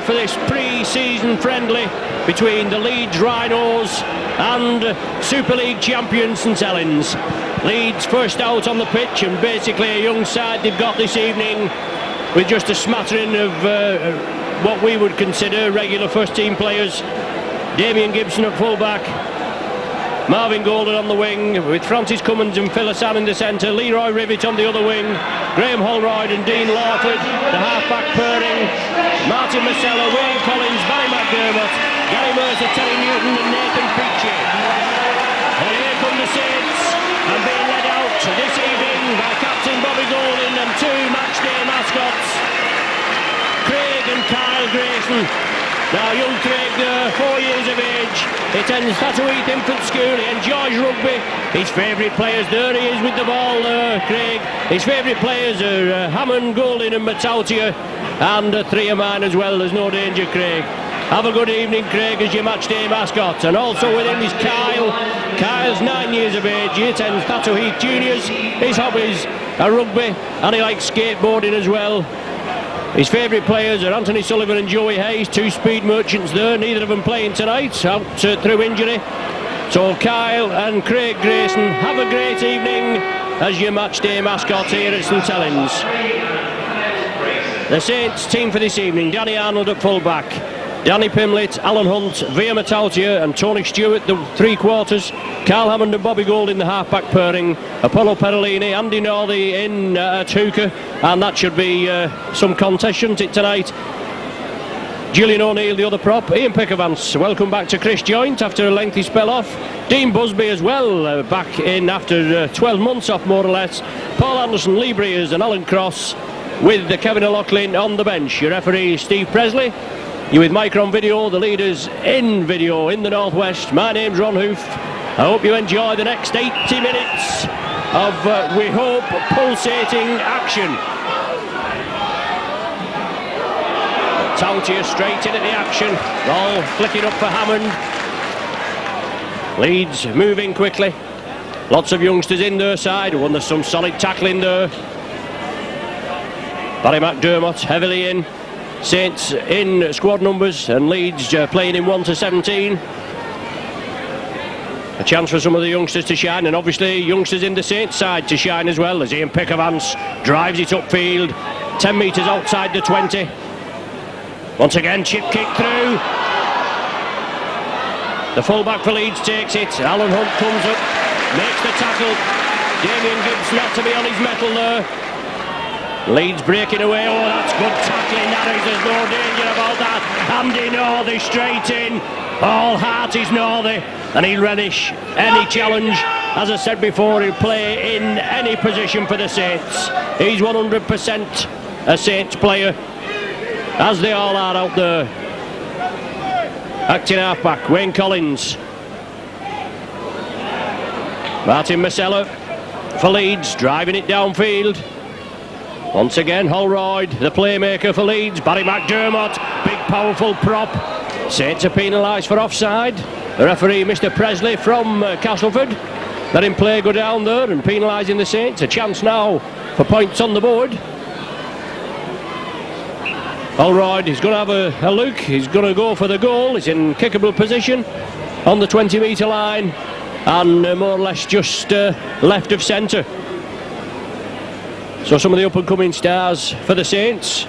for this pre-season friendly between the Leeds Rhinos and Super League champions St Helens. Leeds first out on the pitch, and basically a young side they've got this evening with just a smattering of what we would consider regular first team players. Damien Gibson at full-back, Marvin Golden on the wing, with Francis Cummins and Phil Hassan in the centre, Leroy Rivet on the other wing, Graham Holroyd and Dean Lawford, the half-back pairing, Martin Marcella, Wayne Collins, Barry McDermott, Gary Mercer, Terry Newton and Nathan Peachy. And here come the Saints, and being led out this evening by Captain Bobby Golding and two matchday mascots, Craig and Kyle Grayson. Now young Craig there, 4 years of age, he attends Thatoheath Infant School, he enjoys rugby. His favourite players, there he is with the ball there, Craig. His favourite players are Hammond, Golding and Matautia, and three of mine as well. There's no danger, Craig. Have a good evening, Craig, as your matchday mascot. And also with him is Kyle. Kyle's 9 years of age, he attends Thatoheath Juniors. His hobbies are rugby and he likes skateboarding as well. His favourite players are Anthony Sullivan and Joey Hayes, two speed merchants there, neither of them playing tonight, out through injury. So Kyle and Craig Grayson, have a great evening as your matchday mascot here at St Helens. The Saints team for this evening: Danny Arnold at full-back, Danny Pimlett, Alan Hunt, Via Matautia and Tony Stewart, the three-quarters, Carl Hammond and Bobby Gold in the half-back pairing, Apollo Perolini, Andy Northey in at hooker, and that should be some contest, shouldn't it, tonight? Julian O'Neill, the other prop, Ian Pickervance, welcome back to Chris Joint after a lengthy spell off, Dean Busby as well, back in after 12 months off more or less, Paul Anderson, Lee Breers and Alan Cross, with Kevin O'Loughlin on the bench. Your referee Steve Presley. You with Micron Video, the leaders in video in the Northwest. My name's Ron Hoof. I hope you enjoy the next 80 minutes of, we hope, pulsating action. Tautia straight in at the action. Ball flicking up for Hammond. Leeds moving quickly. Lots of youngsters in their side. Well, there's some solid tackling there. Barry McDermott heavily in. Saints in squad numbers and Leeds playing in 1 to 17. A chance for some of the youngsters to shine, and obviously youngsters in the Saints side to shine as well, as Ian Pickervance drives it upfield, 10 metres outside the 20. Once again, chip kick through. The fullback for Leeds takes it. Alan Hunt comes up, makes the tackle. Damien Gibson had to be on his mettle there. Leeds breaking away. Oh, that's good tackling, that is. There's no danger about that. Andy Northey straight in. All heart is Northey, and he'll relish any challenge. As I said before, he'll play in any position for the Saints. He's 100% a Saints player, as they all are out there. Acting half-back, Wayne Collins. Martin Marcella for Leeds, driving it downfield. Once again, Holroyd, the playmaker for Leeds. Barry McDermott, big powerful prop. Saints are penalised for offside. The referee, Mr Presley from Castleford, letting play go down there and penalising the Saints. A chance now for points on the board. Holroyd is going to have a look. He's going to go for the goal. He's in kickable position on the 20-metre line and more or less just left of centre. So some of the up-and-coming stars for the Saints.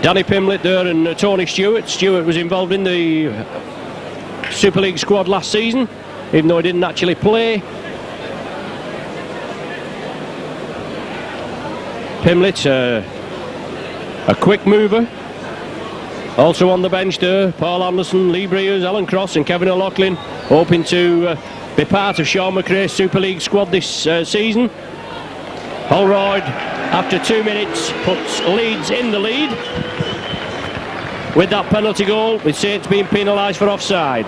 Danny Pimlett there and Tony Stewart. Stewart was involved in the Super League squad last season, even though he didn't actually play. Pimlett, a quick mover. Also on the bench there, Paul Anderson, Lee Breers, Alan Cross and Kevin O'Loughlin, hoping to be part of Sean McRae's Super League squad this season. Holroyd, after 2 minutes, puts Leeds in the lead with that penalty goal, with Saints being penalised for offside.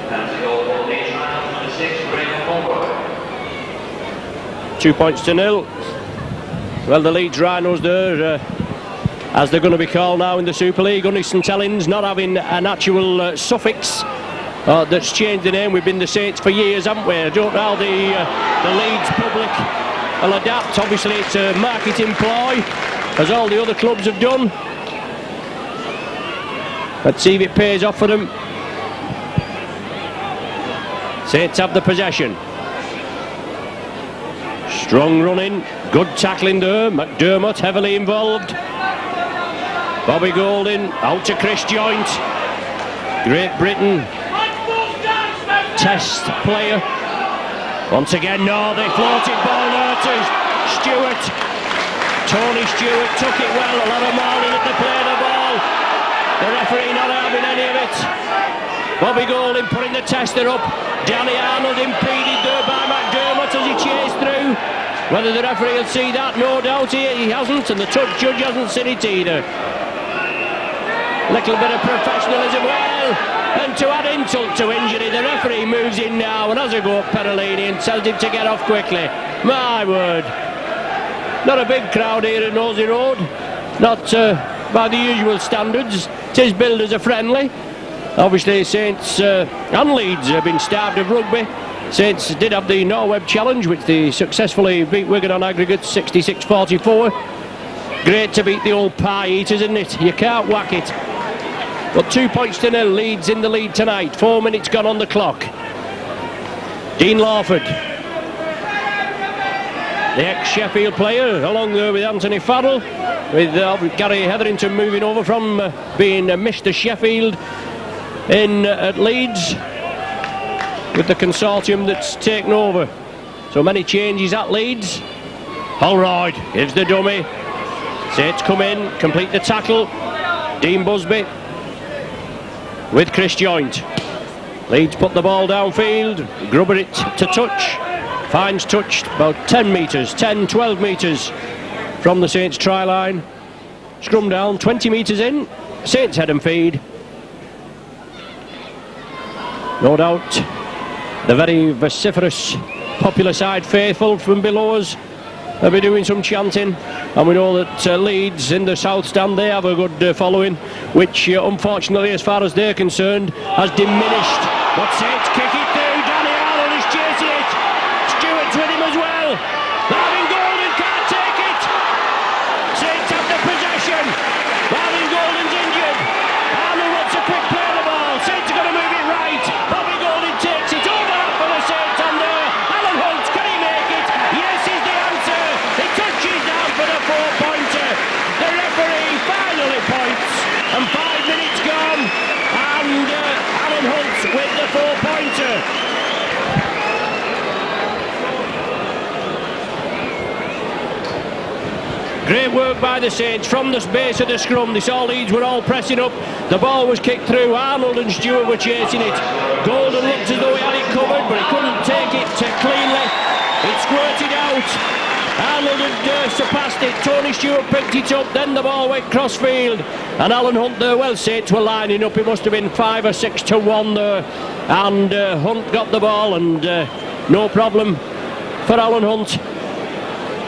Penalty goal for Leeds, number 6, Graham Holroyd. 2 points to 0. Well, the Leeds Rhinos there, as they're going to be called now in the Super League, only St Helens not having an actual suffix that's changed the name. We've been the Saints for years, haven't we? I don't know how the Leeds public will adapt. Obviously it's a marketing ploy, as all the other clubs have done. Let's see if it pays off for them. Saints have the possession. Strong running, good tackling there. McDermott heavily involved. Bobby Golding out to Chris Joynt. Great Britain test player. Once again, no, they floated ball there to Stewart. Tony Stewart took it well. A lot of marling at the play of the ball. The referee not having any of it. Bobby Golding putting the tester up. Danny Arnold impeded there by McDermott as he chased through. Whether the referee will see that, no doubt he hasn't, and the judge hasn't seen it either. Little bit of professionalism, well, and to add insult to injury, the referee moves in now and has a go at Perellini and tells him to get off quickly. My word. Not a big crowd here at Nosey Road, not by the usual standards. It is billed as a friendly. Obviously Saints and Leeds have been starved of rugby. Saints did have the Norweb Challenge, which they successfully beat Wigan on aggregate 66-44. Great to beat the old pie eaters, isn't it? You can't whack it. But 2-0, Leeds in the lead tonight. 4 minutes gone on the clock. Dean Lawford, the ex-Sheffield player, along there with Anthony Farrell, with Gary Hetherington moving over from being Mr. Sheffield at Leeds, with the consortium that's taken over. So many changes at Leeds. Holroyd gives the dummy. Saints come in, complete the tackle. Dean Busby with Chris Joynt. Leeds put the ball downfield. Grubber it to touch. Finds touched about 10 metres, 12 metres from the Saints try line. Scrum down, 20 metres in. Saints head and feed. No doubt the very vociferous popular side faithful from below us will be doing some chanting, and we know that Leeds in the south stand, they have a good following, which unfortunately, as far as they're concerned, has diminished. But Saints kick it through. Danny Arnold is chasing it. Stewart's with him as well. Marvin Golden can't take it. Saints have the possession. Marvin Golden's injured. Arnold wants a quick play of the ball. Saints are going to move it right. Bobby Golden takes it over for the Saints on there. Alan Hunt, can he make it? Yes is the answer. He touches down for the 4-pointer. The referee finally points, and 5 minutes gone, and Alan Hunt with the 4-pointer. Great work by the Saints from the base of the scrum. They saw Leeds were all pressing up. The ball was kicked through. Arnold and Stewart were chasing it. Golden looked as though he had it covered, but he couldn't take it cleanly. It squirted out. Arnold had surpassed it. Tony Stewart picked it up. Then the ball went crossfield. And Alan Hunt there, well, Saints were lining up. It must have been 5 or 6 to 1 there. And Hunt got the ball, and no problem for Alan Hunt.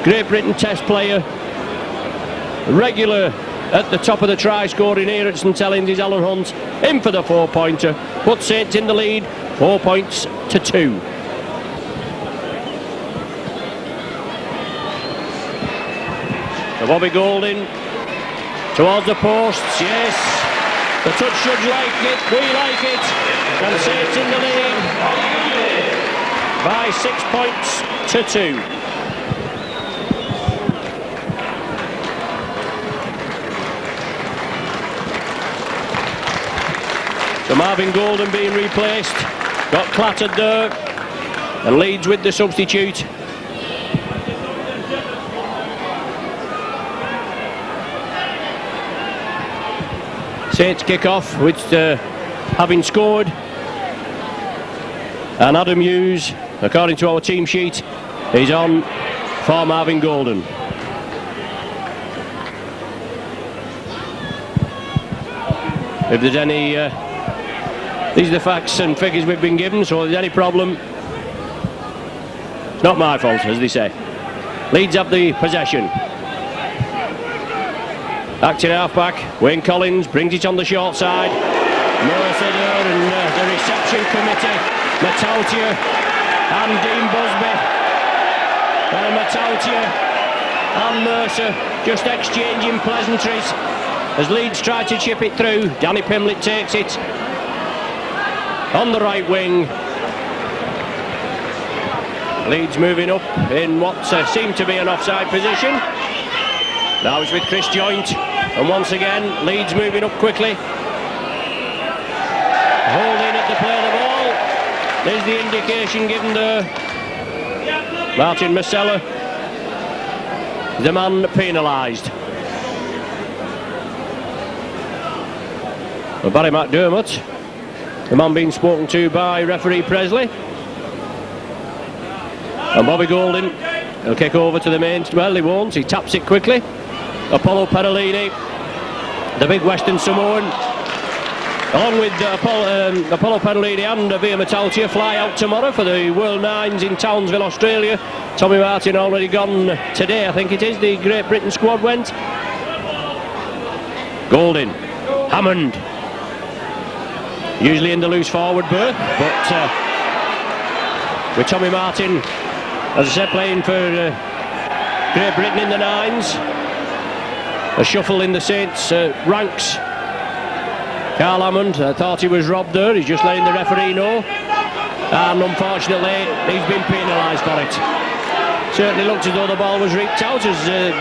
Great Britain test player. Regular at the top of the try scoring here at St Helens is Alan Hunt, in for the 4-pointer. Put Saints in the lead, 4 points to 2. So Bobby Golding towards the posts, yes. The touch judge like it, we like it. And Saints in the lead by 6 points to 2. So Marvin Golden being replaced, got clattered there, and Leeds with the substitute. Saints kick off with having scored, and Adam Hughes, according to our team sheet, is on for Marvin Golden. If there's any these are the facts and figures we've been given, so if there's any problem, it's not my fault, as they say. Leeds have the possession. Acting half-back, Wayne Collins brings it on the short side. Mercer there, and the reception committee, Matautia and Dean Busby. Matautia and Mercer just exchanging pleasantries as Leeds try to chip it through. Danny Pimlett takes it on the right wing. Leeds moving up in what seemed to be an offside position. Now it's with Chris Joynt, and once again Leeds moving up quickly. Holding at the play of the ball. There's the indication given to Martin Masella, the man penalised. Well, Barry McDermott, the man being spoken to by referee Presley. And Bobby Golding will kick over to the main. Well, he won't. He taps it quickly. Apollo Perolini, the big Western Samoan, along with Apollo Perolini and Via Matautia, fly out tomorrow for the World Nines in Townsville, Australia. Tommy Martin already gone today, I think it is. The Great Britain squad went. Golding, Hammond, usually in the loose forward berth, but with Tommy Martin, as I said, playing for Great Britain in the Nines. A shuffle in the Saints ranks. Carl Hammond, I thought he was robbed there. He's just letting the referee know, and unfortunately he's been penalised for it. Certainly looked as though the ball was reaped out,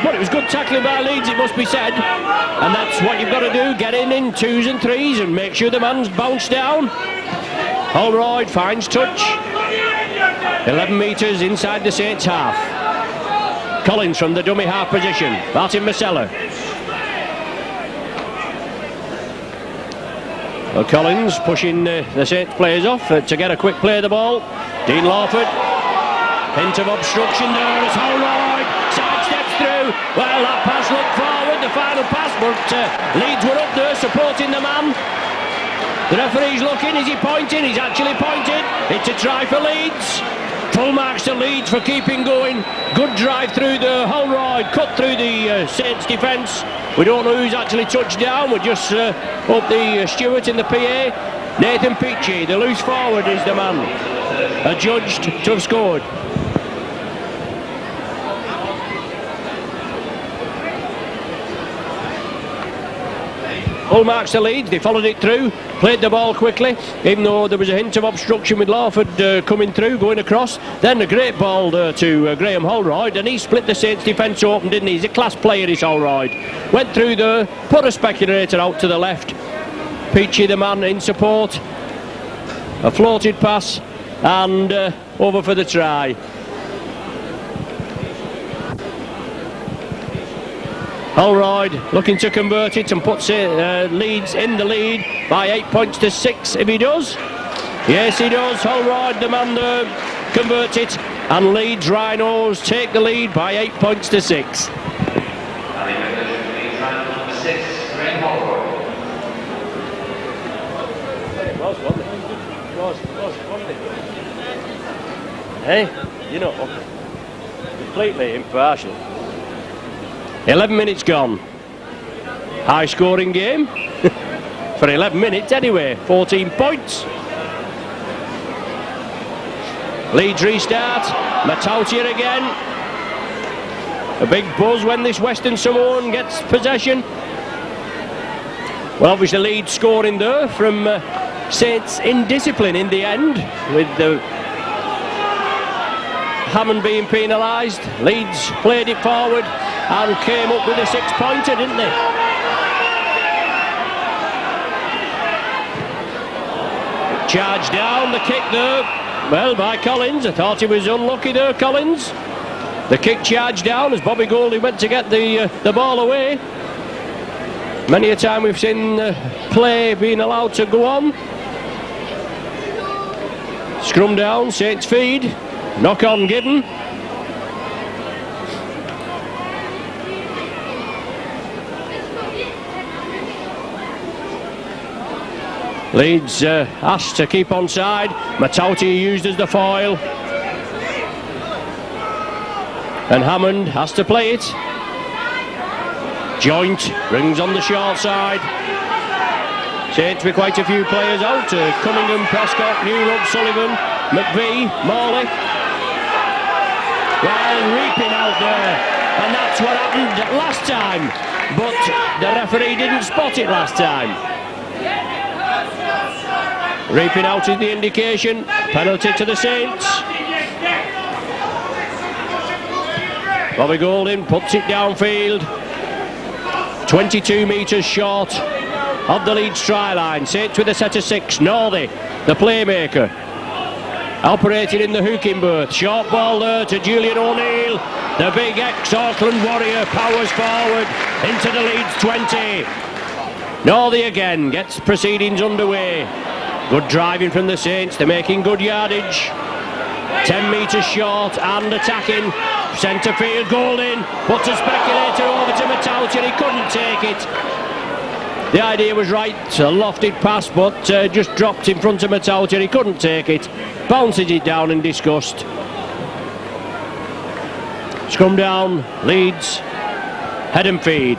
but it was good tackling by Leeds, it must be said, and that's what you've got to do, get in twos and threes and make sure the man's bounced down. Holroyd finds touch, 11 metres inside the Saints half. Collins from the dummy half position, Martin Masella. Well, Collins pushing the Saints players off to get a quick play of the ball. Dean Lawford, hint of obstruction there as Holroyd sidesteps through. Well, that pass looked forward, the final pass, but Leeds were up there supporting the man. The referee's looking, is he pointing? He's actually pointed. It's a try for Leeds. Full marks to Leeds for keeping going. Good drive through the Holroyd, cut through the Saints defence. We don't know who's actually touched down. We just hope the steward in the PA. Nathan Peachy, the loose forward, is the man adjudged to have scored. Full marks to Leeds, they followed it through, played the ball quickly, even though there was a hint of obstruction with Lawford coming through, going across. Then a great ball to Graham Holroyd, and he split the Saints defence open, didn't he? He's a class player, this Holroyd. Went through there, put a speculator out to the left. Peachy, the man in support. A floated pass, and over for the try. Holroyd looking to convert it and puts Leeds in the lead by 8 points to 6 if he does. Yes, he does. Holroyd, the man there, converts it, and Leeds Rhinos take the lead by 8 points to 6. Hey, you know, completely impartial. 11 minutes gone. High scoring game. For 11 minutes anyway. 14 points. Leeds restart. Matautia again. A big buzz when this Western Samoan gets possession. Well, obviously Leeds scoring there from Saints indiscipline in the end, with the Hammond being penalised. Leeds played it forward and came up with a 6-pointer, didn't they? Charge down, the kick there, well, by Collins. I thought he was unlucky there, Collins. The kick charged down as Bobby Golding went to get the ball away. Many a time we've seen play being allowed to go on. Scrum down, Saints feed, knock on given. Leeds asked to keep on side. Matautia used as the foil. And Hammond has to play it. Joynt brings on the short side. Saints with quite a few players out. Cunningham, Prescott, Newrup, Sullivan, McVie, Morley. Well, reaping out there. and that's what happened last time, but the referee didn't spot it last time. Reaping out is the indication. Penalty to the Saints. Bobby Golding puts it downfield. 22 metres short of the Leeds try line. Saints with a set of 6. Northey, the playmaker, operating in the hooking berth. Short ball there to Julian O'Neill. The big ex-Auckland Warrior powers forward into the Leeds 20. Northey again gets proceedings underway. Good driving from the Saints. They're making good yardage. 10 metres short and attacking. Centre field, Golding puts a speculator over to Matauti. He couldn't take it. The idea was right, a lofted pass, but just dropped in front of Matauti. He couldn't take it. Bounces it down in disgust. Scrum down, Leeds, head and feed.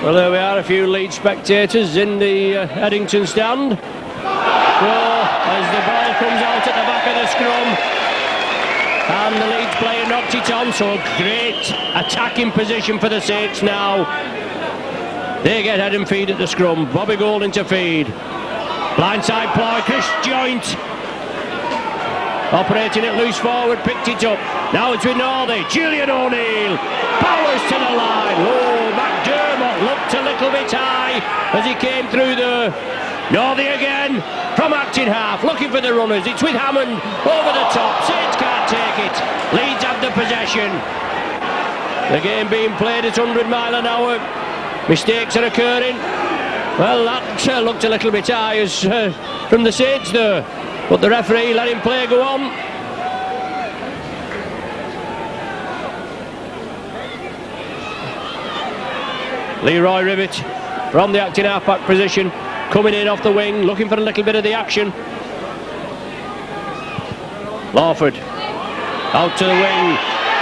Well, there we are, a few Leeds spectators in the Eddington stand. So, as the ball comes out at the back of the scrum, and the Leeds player knocked it on, so great attacking position for the Saints now. They get head and feed at the scrum. Bobby Golding to feed. Blindside ploy, Chris Joint. Operating it loose forward, picked it up. Now it's with Northey. Julian O'Neill powers to the line. Oh, McDermott looked a little bit high as he came through there. Northey again from acting half, looking for the runners. It's with Hammond over the top. Saints can't take it. Leeds have the possession. The game being played at 100 mile an hour. Mistakes are occurring. Well, that looked a little bit high as from the Saints there, but the referee let him play go on. Leroy Rivet from the acting half-back position, coming in off the wing, looking for a little bit of the action. Lawford out to the wing.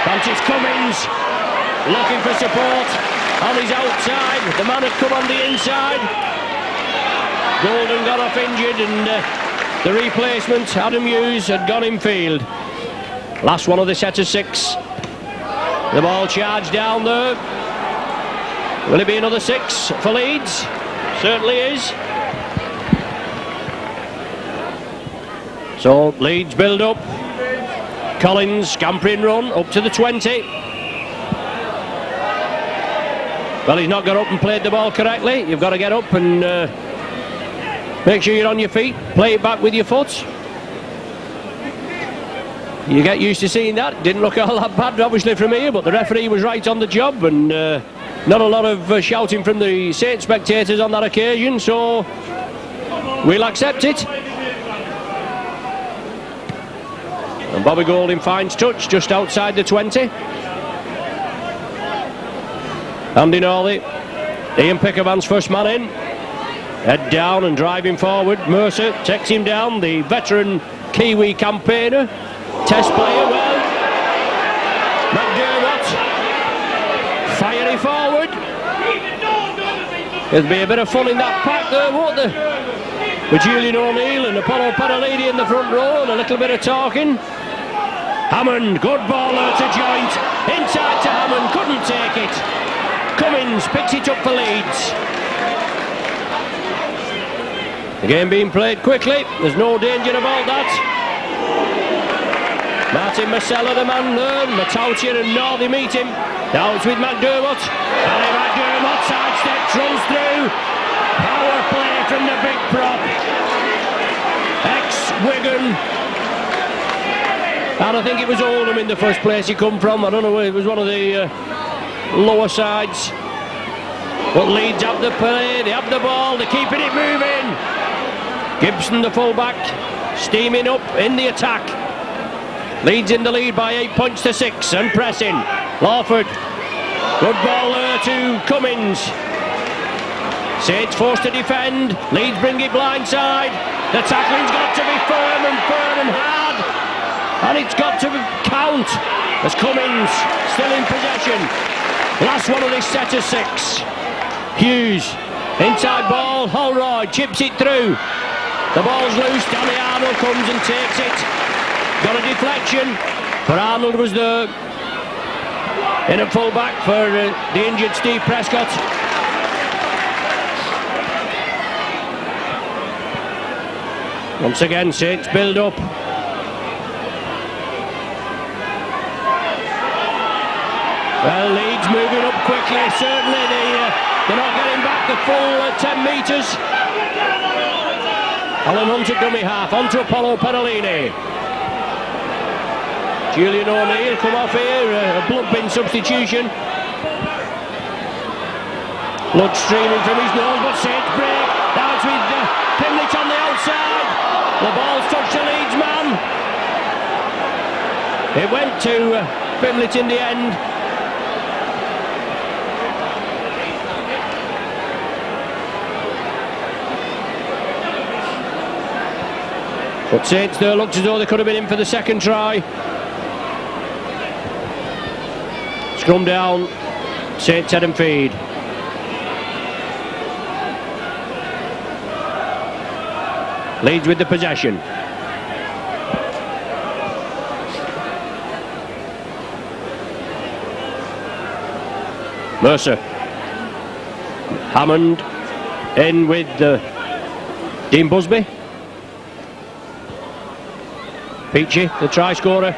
Francis Cummins looking for support on his outside. The man had come on the inside. Golden got off injured, and the replacement, Adam Hughes, had gone in field. Last one of the set of 6. The ball charged down there. Will it be another 6 for Leeds? Certainly is. So Leeds build up. Collins scampering run up to the 20. Well, he's not got up and played the ball correctly. You've got to get up and make sure you're on your feet. Play it back with your foot. You get used to seeing that. Didn't look all that bad, obviously, from here, but the referee was right on the job, and not a lot of shouting from the Saints spectators on that occasion, so we'll accept it. And Bobby Golding finds touch just outside the 20. Andy Northey, Ian Pickerman's first man in. Head down and driving forward. Mercer takes him down, the veteran Kiwi campaigner. Test player, well. McDermott, fiery forward. There'll be a bit of fun in that pack there, won't there? With Julian O'Neill and Apollo Paralidi in the front row, and a little bit of talking. Hammond, good ball there to Joint. Inside to Hammond, couldn't take it. Cummins picks it up for Leeds. The game being played quickly, there's no danger about that. Martin Marcella, the man there, Matauti and Northey meet him. Now it's with McDermott. Harry McDermott sidesteps, runs through. Power play from the big prop. Ex-Wigan. And I think it was Oldham in the first place he come from. I don't know, it was one of the lower sides. But Leeds have the play, they have the ball, they're keeping it moving. Gibson, the fullback, steaming up in the attack. Leeds in the lead by 8 points to 6 and pressing. Lawford, good ball there to Cummins. Saints forced to defend. Leeds bring it blindside. The tackling's got to be firm and hard. And it's got to count as Cummins still in possession. Last one of this set of 6. Hughes Inside ball, Holroyd chips it through. The ball's loose, Danny Arnold comes and takes it. Got a deflection, but Arnold was there. In at full back for the injured Steve Prescott. Once again, Saints build up. Well, Leeds moving up quickly, certainly. They're not getting back the full 10 metres. Alan Hunt at dummy half, onto Apollo Perolini. Julian O'Neill come off here, a blood bin substitution. Blood streaming from his nose, but Saints break. Now it's with Pimlich on the outside. The ball's touched the Leeds man. It went to Pimlich in the end. But Saints there looked as though they could have been in for the second try. Scrum down, Saints head and feed. Leeds with the possession. Mercer. Hammond in with Dean Busby. Peachy, the try scorer.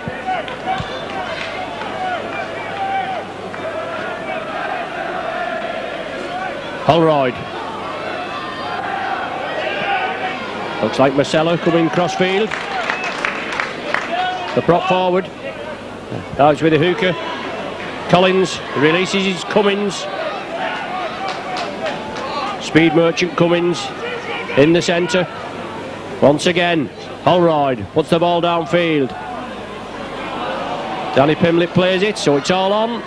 Holroyd. Looks like Marcelo coming crossfield. The prop forward. Now it's with the hooker. Collins releases his Cummins. Speed Merchant Cummins in the centre. Once again, Holroyd puts the ball downfield. Danny Pimlet plays it, so it's all on.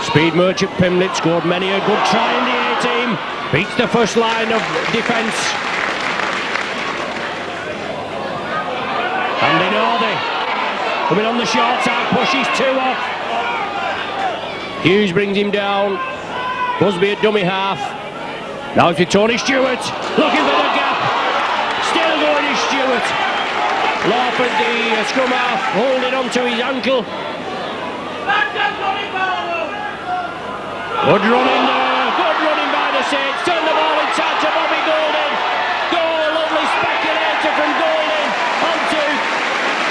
Speed Merchant Pimlet scored many a good try in the A-team. Beats the first line of defence. Andy Northey coming on the short side, pushes two off. Hughes brings him down. Busby at dummy half. Now it's with Tony Stewart, looking for the gap. Still going is Stewart. Lawford, the scrum half, holding on to his ankle. Good running there, good running by the Saints. Turn the ball inside to Bobby Golding. Goal, lovely speculator from Golding. Onto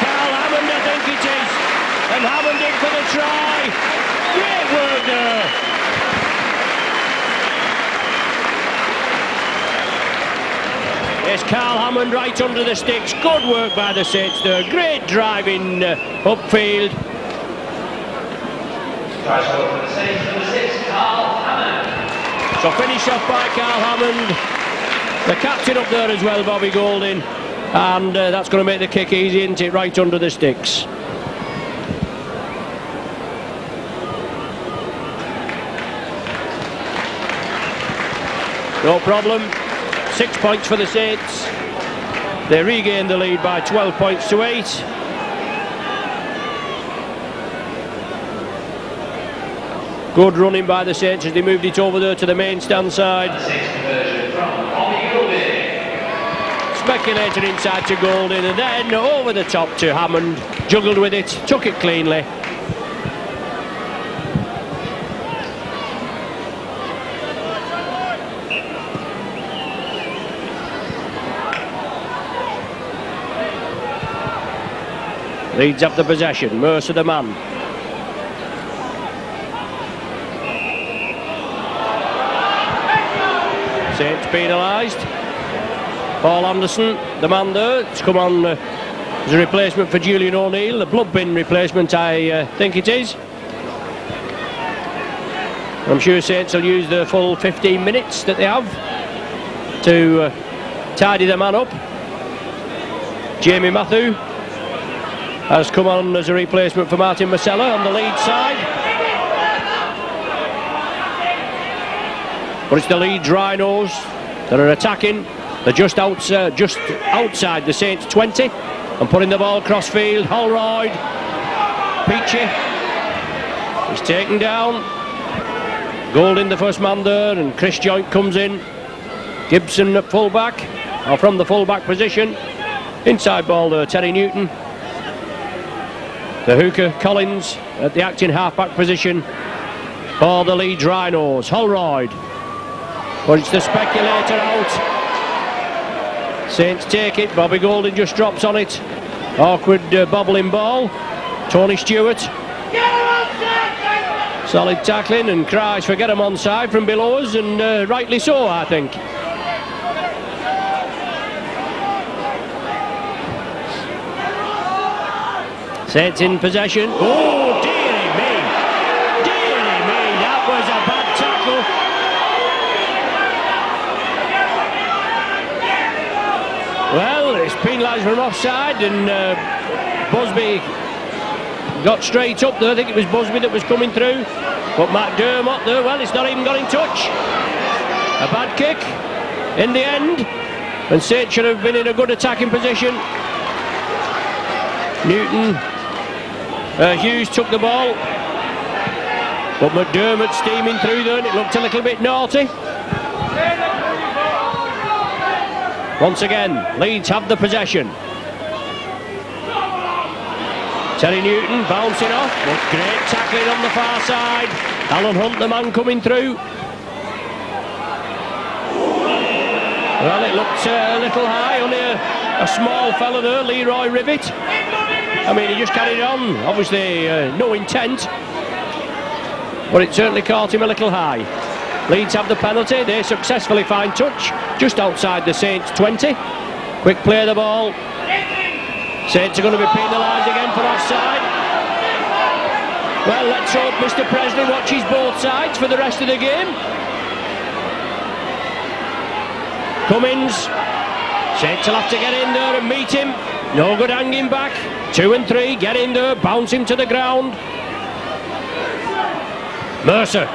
Carl Hammond, I think it is. And Hammond in for the try. Great work there. Yes, Carl Hammond right under the sticks. Good work by the Saints there. Great driving upfield. So finished off by Carl Hammond. The captain up there as well, Bobby Golding. And that's going to make the kick easy, isn't it? Right under the sticks. No problem. 6 points for the Saints. They regained the lead by 12 points to 8. Good running by the Saints as they moved it over there to the main stand side. Speculator inside to Golding and then over the top to Hammond. Juggled with it, took it cleanly. Leeds up the possession, Mercer the man. Saints penalised. Paul Anderson, the man there, it's come on as a replacement for Julian O'Neill, the blood bin replacement I think it is. I'm sure Saints will use the full 15 minutes that they have to tidy the man up. Jamie Matthew has come on as a replacement for Martin Marcella on the Leeds side. But it's the Leeds Rhinos that are attacking. They're just outside the Saints 20 and putting the ball crossfield. Holroyd, Peachy, he's taken down. Golding the first man there, and Chris Joint comes in. Gibson at full-back, or from the full-back position. Inside ball there, Terry Newton. The hooker, Collins, at the acting half-back position for the Leeds Rhinos. Holroyd. But it's the speculator out. Saints take it. Bobby Golding just drops on it. Awkward bobbling ball. Tony Stewart. Solid tackling, and cries for get him onside from below us, and rightly so, I think. Saints in possession. Oh, dearie me! Dearie me, that was a bad tackle. Well, it's penalised from offside, and Busby got straight up there. I think it was Busby that was coming through, but McDermott there, well, it's not even got in touch. A bad kick in the end, and Saints should have been in a good attacking position. Newton, Hughes took the ball, but McDermott steaming through there, and it looked a little bit naughty. Once again, Leeds have the possession. Terry Newton bouncing off, but great tackling on the far side. Alan Hunt, the man coming through. Well, it looked a little high, only a small fella there, Leroy Rivet. I mean, he just carried on, obviously no intent, but it certainly caught him a little high. Leeds have the penalty, they successfully find touch, just outside the Saints 20. Quick play of the ball. Saints are going to be penalised again for offside. Well, let's hope Mr. Presley watches both sides for the rest of the game. Cummins. Saints will have to get in there and meet him. No good hanging back. 2 and 3, get in there, bounce him to the ground. Mercer.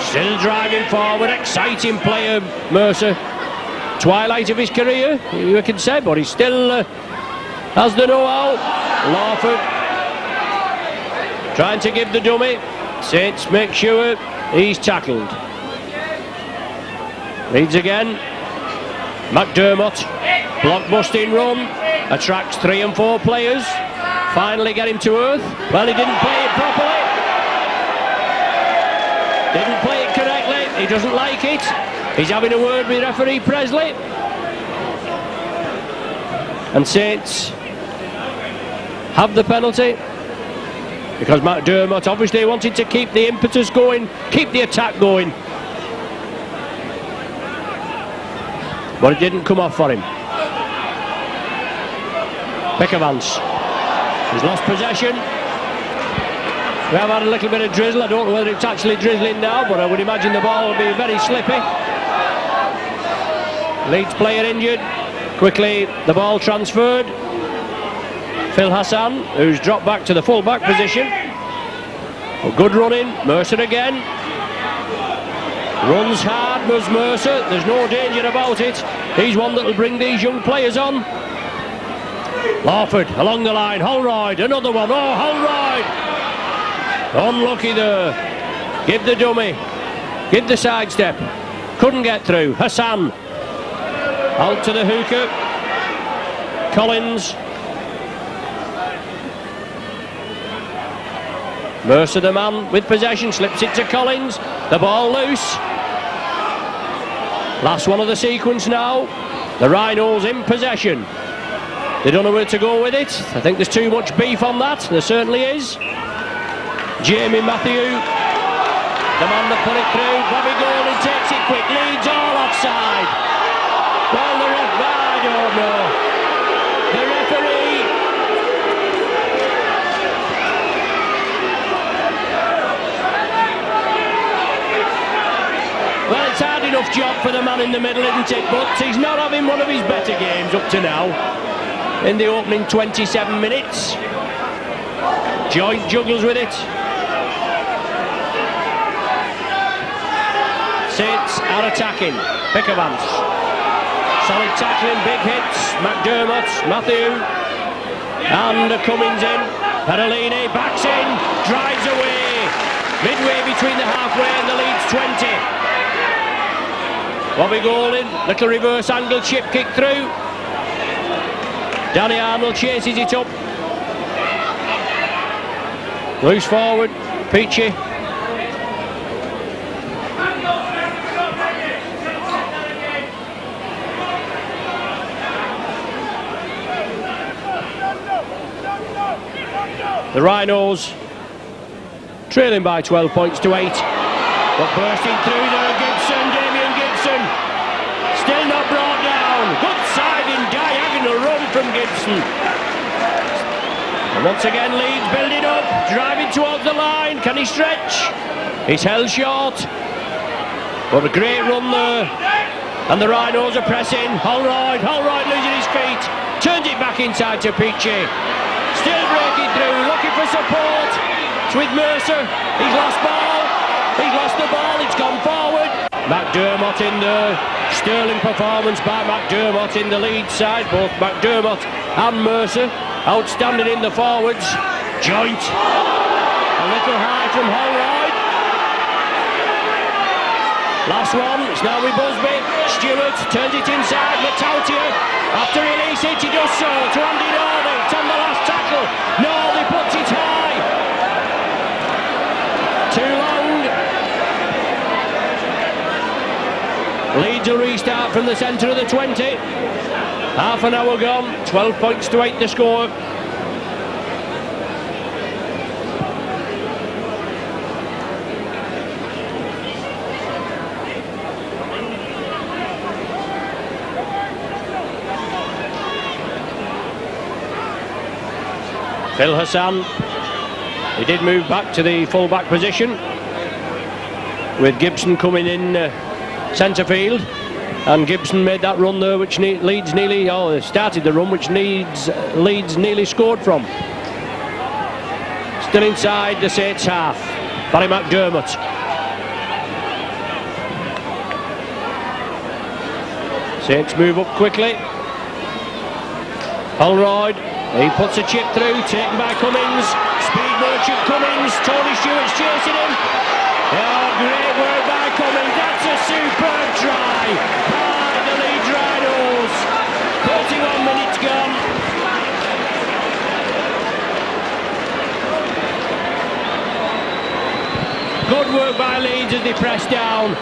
Still driving forward, exciting player, Mercer. Twilight of his career, you can say, but he still has the know-how. Lawford trying to give the dummy. Saints make sure he's tackled. Leeds again. McDermott, block-busting run, attracts 3 and 4 players. Finally get him to earth. Well, he didn't play it properly. Didn't play it correctly. He doesn't like it. He's having a word with referee Presley. And Saints have the penalty, because McDermott obviously wanted to keep the impetus going, keep the attack going. But it didn't come off for him. Pickavance. He's lost possession. We have had a little bit of drizzle. I don't know whether it's actually drizzling now, but I would imagine the ball will be very slippy. Leeds player injured. Quickly the ball transferred. Phil Hassan, who's dropped back to the full-back position. Well, good running. Mercer again. Runs hard, was Mercer. There's no danger about it. He's one that will bring these young players on. Lawford along the line. Holroyd, another one. Oh, Holroyd! Unlucky there. Give the dummy. Give the sidestep. Couldn't get through. Hassan. Out to the hooker. Collins. Mercer, the man with possession, slips it to Collins. The ball loose. Last one of the sequence now. The Rhinos in possession. They don't know where to go with it. I think there's too much beef on that. There certainly is. Jamie Matthew, the man that put it through. Bobby Golding takes it quick. Leeds all offside. Well, the ref, I don't know. The referee. Well, it's hard enough job for the man in the middle, isn't it? But he's not having one of his better games up to now. In the opening 27 minutes. Joint juggles with it. Saints are attacking. Pickavance. Solid tackling, big hits. McDermott, Matthew. And Cummins in. Perolini backs in, drives away. midway between the halfway and the Leeds 20. Bobby Golding, little reverse angle chip kick through. Danny Arnold chases it up. Loose forward, Peachy. The Rhinos trailing by 12 points to 8. But bursting through there, Damien Gibson. Still not brought down. Good siding, diagonal run from Gibson. And once again Leeds building up, driving towards the line. Can he stretch? He's held short. But a great run there. And the Rhinos are pressing. Holroyd losing his feet. Turns it back inside to Peachy. Still breaking through, looking for support. It's with Mercer. He's lost ball. He's lost the ball. It's gone forward. McDermott in there. Sterling performance by McDermott in the lead side. Both McDermott and Mercer outstanding in the forwards. Joint. A little high from Holroyd. Last one. It's now with Busby. Stewart turns it inside. Matautia. After release it, he does so to Andy Northey. It's on the last tackle. Northey puts it high. Too long. Leeds will restart from the centre of the 20. Half an hour gone. 12 points to 8 the score. Phil Hassan, he did move back to the full-back position with Gibson coming in centre field, and Gibson made that run there which Leeds nearly, started the run which Leeds nearly scored from. Still inside the Saints half, Barry McDermott. Saints move up quickly. Holroyd. He puts a chip through, taken by Cummings. Speed merchant Cummings. Tony Stewart's chasing him. Oh, great work by Cummings. That's a superb try by the Leeds Rhinos. 31 minutes gone. Good work by Leeds as they press down.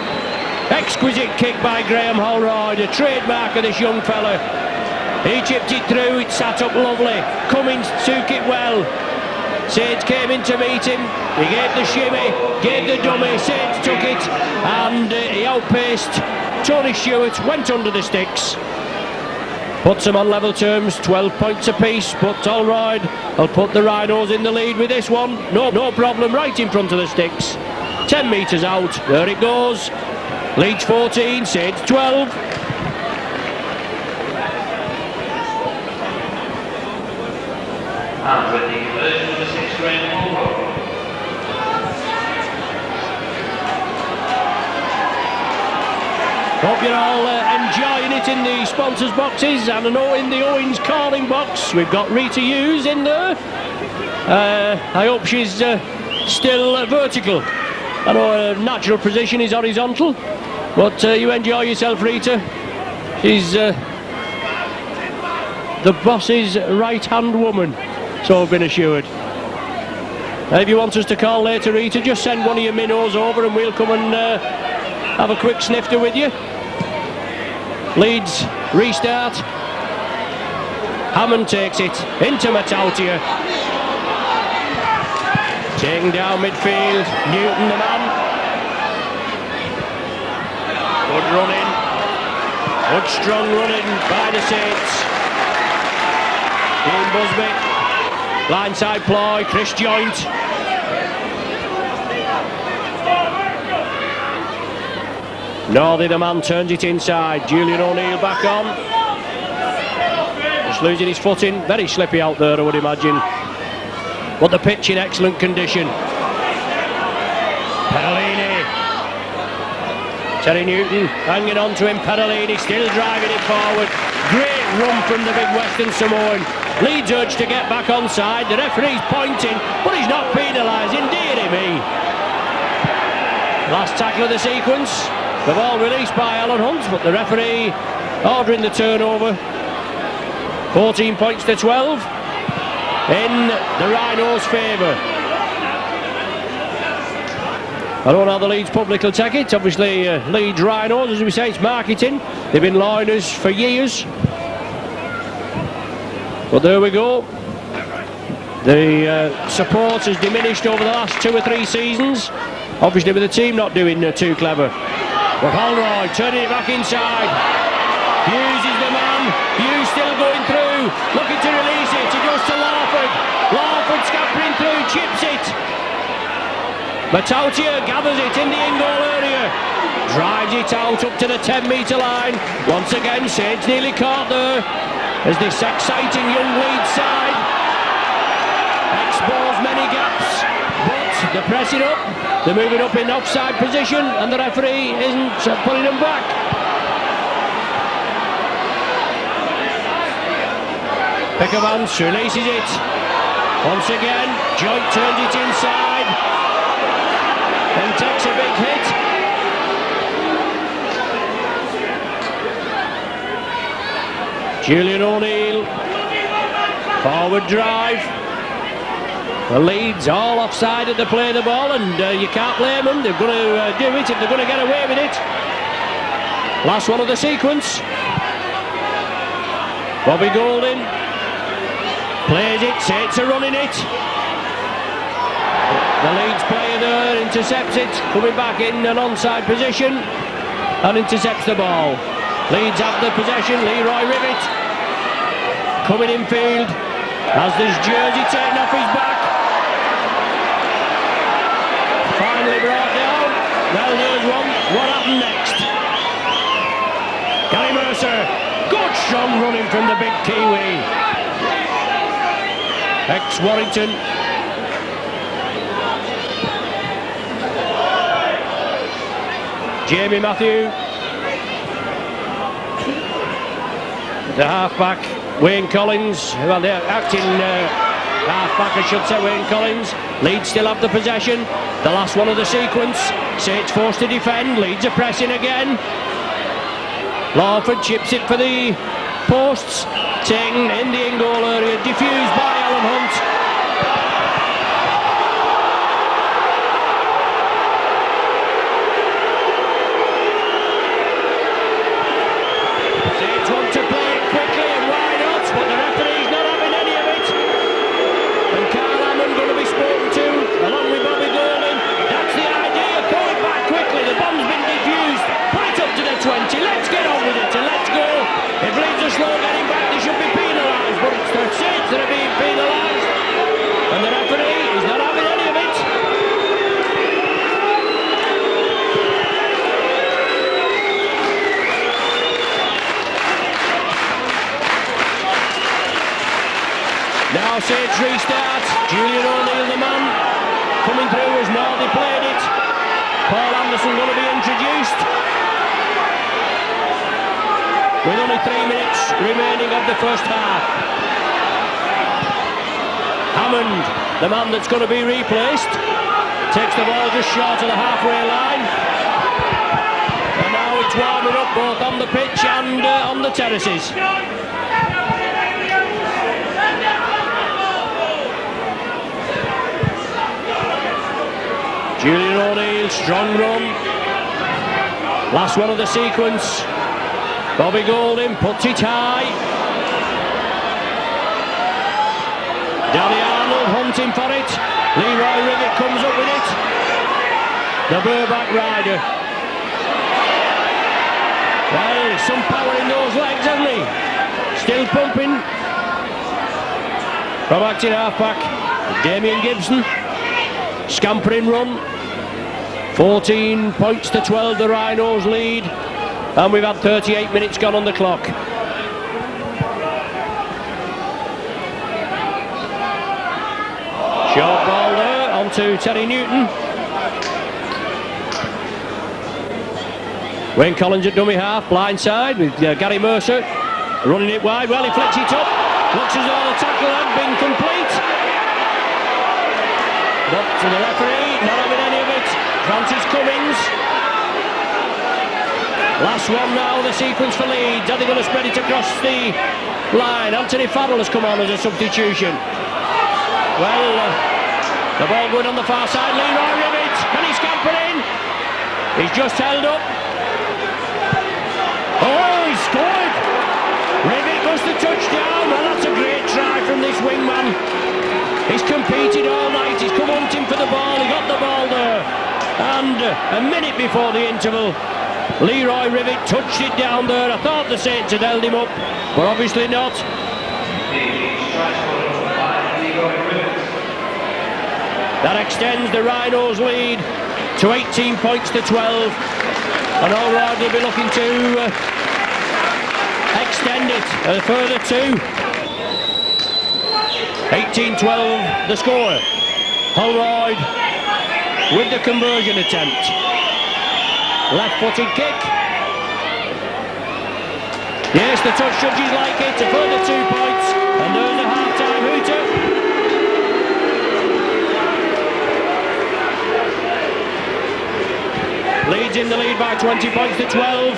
Exquisite kick by Graham Holroyd, a trademark of this young fella. He chipped it through, it sat up lovely. Cummings took it well. Saints came in to meet him. He gave the shimmy, gave the dummy. Saints took it, and he outpaced Tony Stewart, went under the sticks. Puts them on level terms, 12 points apiece. But Holroyd will put the Rhinos in the lead with this one. No problem, right in front of the sticks. 10 metres out, there it goes. Leeds 14, Saints 12. And with the conversion of the 6th grade ball. Hope you're all enjoying it in the sponsors boxes, and I know in the Owens calling box we've got Rita Hughes in there. I hope she's still vertical. I know her natural position is horizontal, but you enjoy yourself, Rita. She's the boss's right-hand woman, so I've been assured. If you want us to call later, Rita, just send one of your minnows over and we'll come and have a quick snifter with you. Leeds restart. Hammond takes it into Matautia. Taken down midfield, Newton the man. Good running. Good strong running by the Saints. Ian Busby. Blindside ploy, Chris Joint. Northey the man turns it inside. Julian O'Neill back on. Just losing his footing. Very slippy out there, I would imagine. But the pitch in excellent condition. Perolini. Terry Newton hanging on to him. Perolini still driving it forward. Great run from the big Western Samoan. Leeds urged to get back onside. The referee's pointing, but he's not penalising, dearie me. Last tackle of the sequence. The ball released by Alan Hunt, but the referee ordering the turnover. 14 points to 12 in the Rhinos' favour. I don't know how the Leeds public will take it. Obviously, Leeds Rhinos, as we say, it's marketing. They've been liners for years. But there we go. The support has diminished over the last 2 or 3 seasons. Obviously, with the team not doing too clever. But Holroyd turning it back inside. Hughes is the man. Hughes still going through. Looking to release it. He goes to Lawford. Lawford scampering through. Chips it. Matautia gathers it in the in-goal area. Drives it out up to the 10-metre line. Once again, Saints nearly caught there. As this exciting young Leeds side expose many gaps. But they're pressing up. They're moving up in offside position. And the referee isn't pulling them back. Pickermans releases it. Once again, Joint turns it inside. And takes a big hit. Julian O'Neill. Forward drive. The Leeds all offside at the play of the ball, and you can't blame them. They're going to do it if they're going to get away with it. Last one of the sequence. Bobby Golding plays it. Saints are running it. The Leeds player there intercepts it, coming back in an onside position and intercepts the ball. Leeds have the possession. Leroy Rivet coming in field as there's jersey taken off his back. Finally brought down. Well, there's one. What happened next? Gary Mercer. Good strong running from the big Kiwi. Ex-Warrington. Jamie Matthew. The half-back, Wayne Collins. Well, the acting half-back, I should say, Wayne Collins. Leeds still have the possession. The last one of the sequence. Saints forced to defend. Leeds are pressing again. Lawford chips it for the posts. Taken in the in-goal area. Diffused by Alan Hunt. Now Saints restart. Julian O'Neill, the man, coming through as Nordy played it. Paul Anderson going to be introduced. With only 3 minutes remaining of the first half. Hammond, the man that's going to be replaced, takes the ball just short of the halfway line. And now it's warming up both on the pitch and on the terraces. Julian O'Neill, strong run. Last one of the sequence. Bobby Golding puts it high. Danny Arnold hunting for it. Leroy Rivet comes up with it. The Burback rider. Well, there's some power in those legs, hasn't he? Still pumping. From acting half-back, Damien Gibson. Scampering run. 14 points to 12, the Rhinos lead. And we've had 38 minutes gone on the clock. Short ball there onto Terry Newton. Wayne Collins at dummy half, blindside with Gary Mercer running it wide. Well, he flicks it up. Looks as though the tackle had been complete. But to the referee, not having any of it. Francis Cummins. Last one now, the sequence for Leeds. Are they going to spread it across the line? Anthony Farrell has come on as a substitution. Well, the ball going on the far side. Leroy Rivet, can he scamper in? He's just held up. Oh, he's scored! Rivet goes the touchdown. Well, that's a great try from this wingman. He's competed all night. He's come hunting for the ball. He got the ball there. And a minute before the interval, Leroy Rivet touched it down there. I thought the Saints had held him up, but obviously not. That extends the Rhinos' lead to 18 points to 12. And Holroyd will be looking to extend it a further two. 18-12 the score. Holroyd with the conversion attempt. Left-footed kick. Yes, the touch judges like it. A further 2 points. And there's a half-time hooter. Leeds in the lead by 20 points to 12.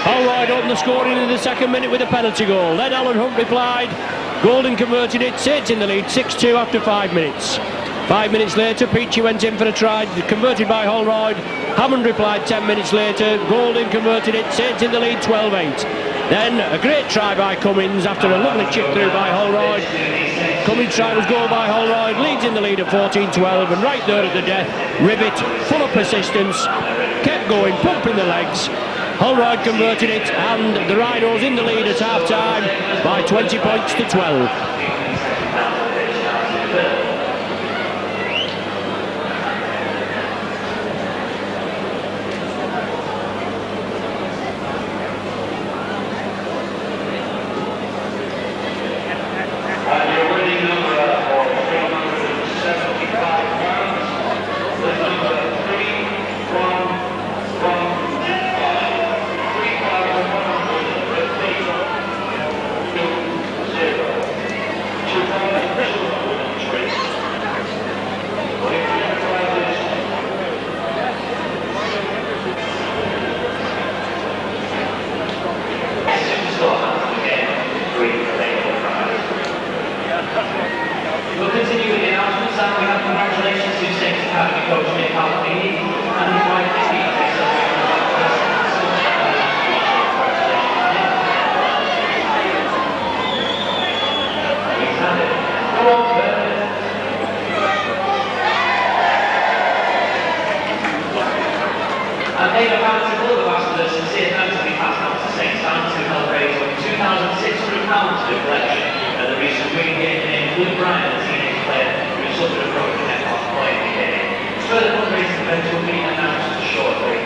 Holroyd opened the scoring in the second minute with a penalty goal. Then Alan Hunt replied. Golden converted it. Saints in the lead 6-2 after 5 minutes. 5 minutes later, Peachy went in for a try, converted by Holroyd. Hammond replied 10 minutes later. Golden converted it. Saints in the lead 12-8. Then a great try by Cummins after a lovely chip through by Holroyd. Cummins' try was goal by Holroyd. Leeds in the lead at 14-12, and right there at the death, Rivet, full of persistence, kept going, pumping the legs. Holroyd converted it, and the Rhinos in the lead at half-time by 20 points to 12. We'll continue with the announcements, and we have congratulations to Saints Academy coach Nick Halfini and his wife Vicky. And paid a bountiful of ambassadors sincere thanks to be passed on to Saints fans who helped raise over £2,600 to the collection at the recent Green Game named Luke Bryan, a teenage player who suffered a broken neck whilst playing the game. Further fundraising events will be announced shortly.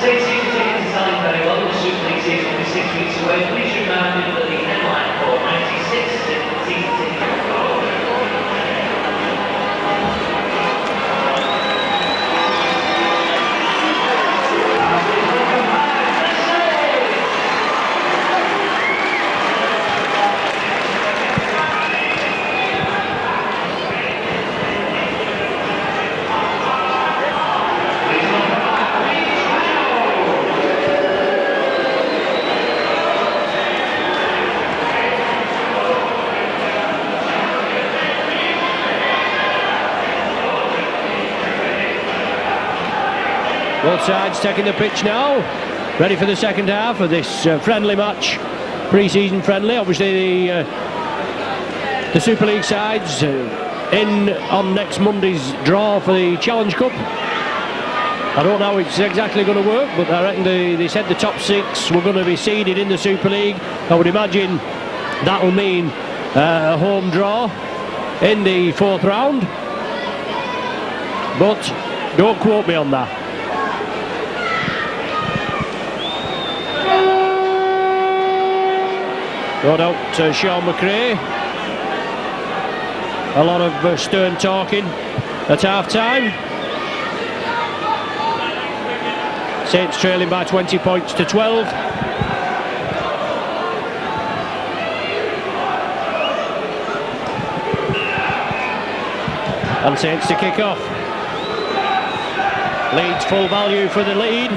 Saints season tickets are selling very well. The Super League season will be 6 weeks away. Please remind me that the headline for 96 season tickets. Both sides taking the pitch now, ready for the second half of this friendly match, pre-season friendly. Obviously the Super League sides in on next Monday's draw for the Challenge Cup. I don't know how it's exactly going to work, but I reckon they said the top 6 were going to be seeded in the Super League. I would imagine that'll mean a home draw in the 4th round, but don't quote me on that. No doubt Sean McRae. A lot of stern talking at half-time. Saints trailing by 20 points to 12. And Saints to kick off. Leeds full value for the lead.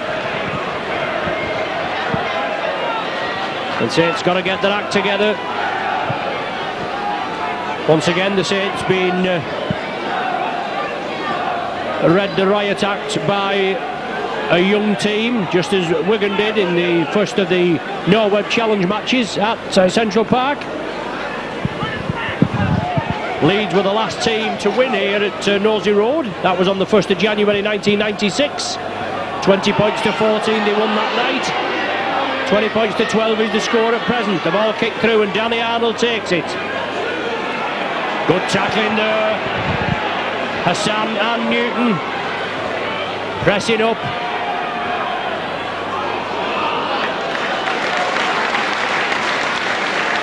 And Saints got to get their act together. Once again, the Saints been read the riot act by a young team, just as Wigan did in the first of the No Web Challenge matches at Central Park. Leeds were the last team to win here at Nosey Road. That was on the 1st of January 1996. 20 points to 14 they won that night. 20 points to 12 is the score at present. The ball kicked through and Danny Arnold takes it. Good tackling there. Hassan and Newton pressing up.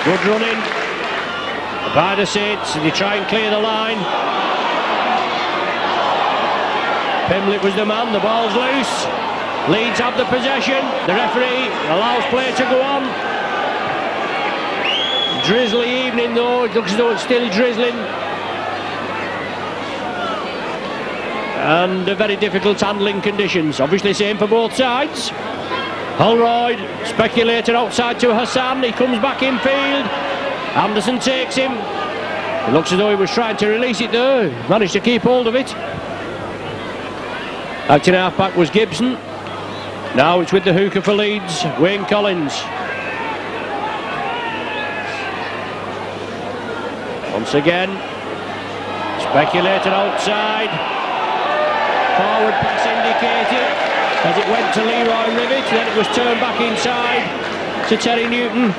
Good running by the Saints. They try and clear the line. Pimblett was the man. The ball's loose. Leeds have the possession. The referee allows play to go on. Drizzly evening though. It looks as though it's still drizzling. And very difficult handling conditions. Obviously same for both sides. Holroyd speculated outside to Hassan. He comes back in field. Anderson takes him. It looks as though he was trying to release it there. Managed to keep hold of it. Acting half-back was Gibson. Now it's with the hooker for Leeds, Wayne Collins. Once again, speculated outside. Forward pass indicated as it went to Leroy Rivet. Then it was turned back inside to Terry Newton.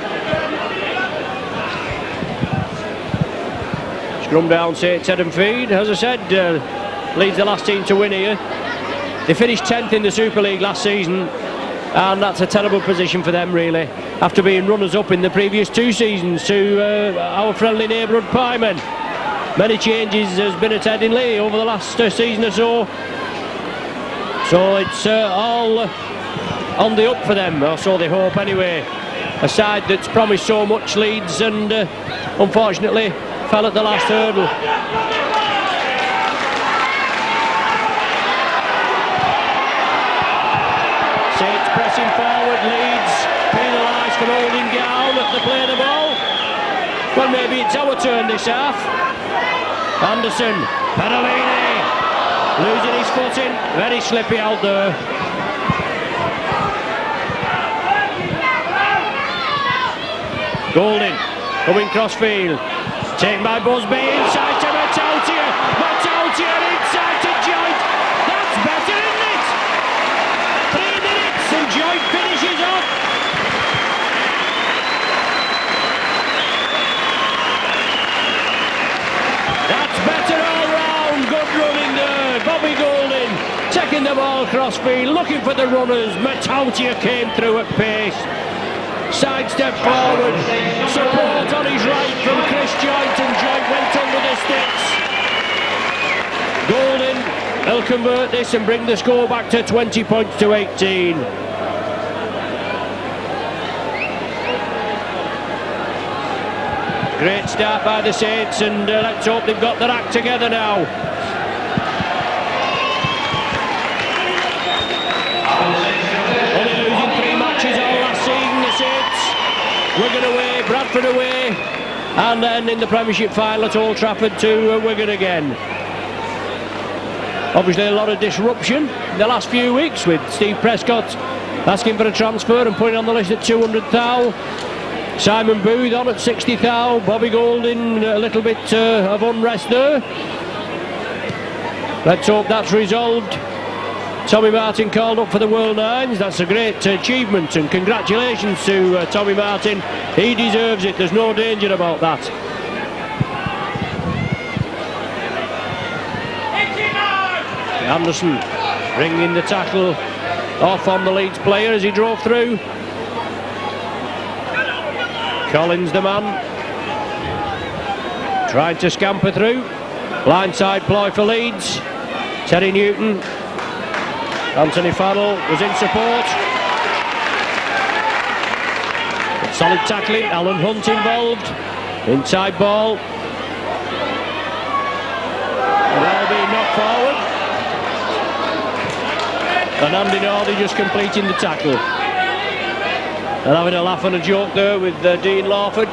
Scrum down, St. Ted and Feed. As I said, Leeds the last team to win here. They finished 10th in the Super League last season, and that's a terrible position for them really, after being runners-up in the previous 2 seasons to our friendly neighbourhood Piemen. Many changes has been at Headingley over the last season or so. So it's all on the up for them, or so they hope anyway. A side that's promised so much, Leeds, and unfortunately fell at the last hurdle. Saints pressing forward, Leeds penalised for holding down at the play of the ball. Well, maybe it's our turn this half. Anderson, Perolini, losing his footing, very slippy out there. Golding, coming crossfield, taken by Busby, inside to Matautia, Matautia inside to Joint. That's better, isn't it? 3 minutes and Joint finishes off. That's better all round. Good running there. Bobby Golding taking the ball crossfield, looking for the runners. Matautia came through at pace. Sidestep forward, support on his right from Chris Joint, and Joint went under the sticks. Golding will convert this and bring the score back to 20 points to 18. Great start by the Saints, and let's hope they've got their act together now. Only losing 3 matches all last season, the Saints. Wigan away, Bradford away, and then in the Premiership final at Old Trafford to Wigan again. Obviously a lot of disruption in the last few weeks, with Steve Prescott asking for a transfer and putting on the list at 200,000. Simon Booth on at 60,000. Bobby Golding, a little bit of unrest there. Let's hope that's resolved. Tommy Martin called up for the World Nines. That's a great achievement, and congratulations to Tommy Martin. He deserves it, there's no danger about that. Anderson bringing the tackle off on the Leeds player as he drove through. Collins the man, trying to scamper through. Blindside ploy for Leeds. Terry Newton. Anthony Farrell was in support. Solid tackling, Alan Hunt involved. Inside ball. The ball being knocked forward. And Andy Northey just completing the tackle. And having a laugh and a joke there with Dean Lawford.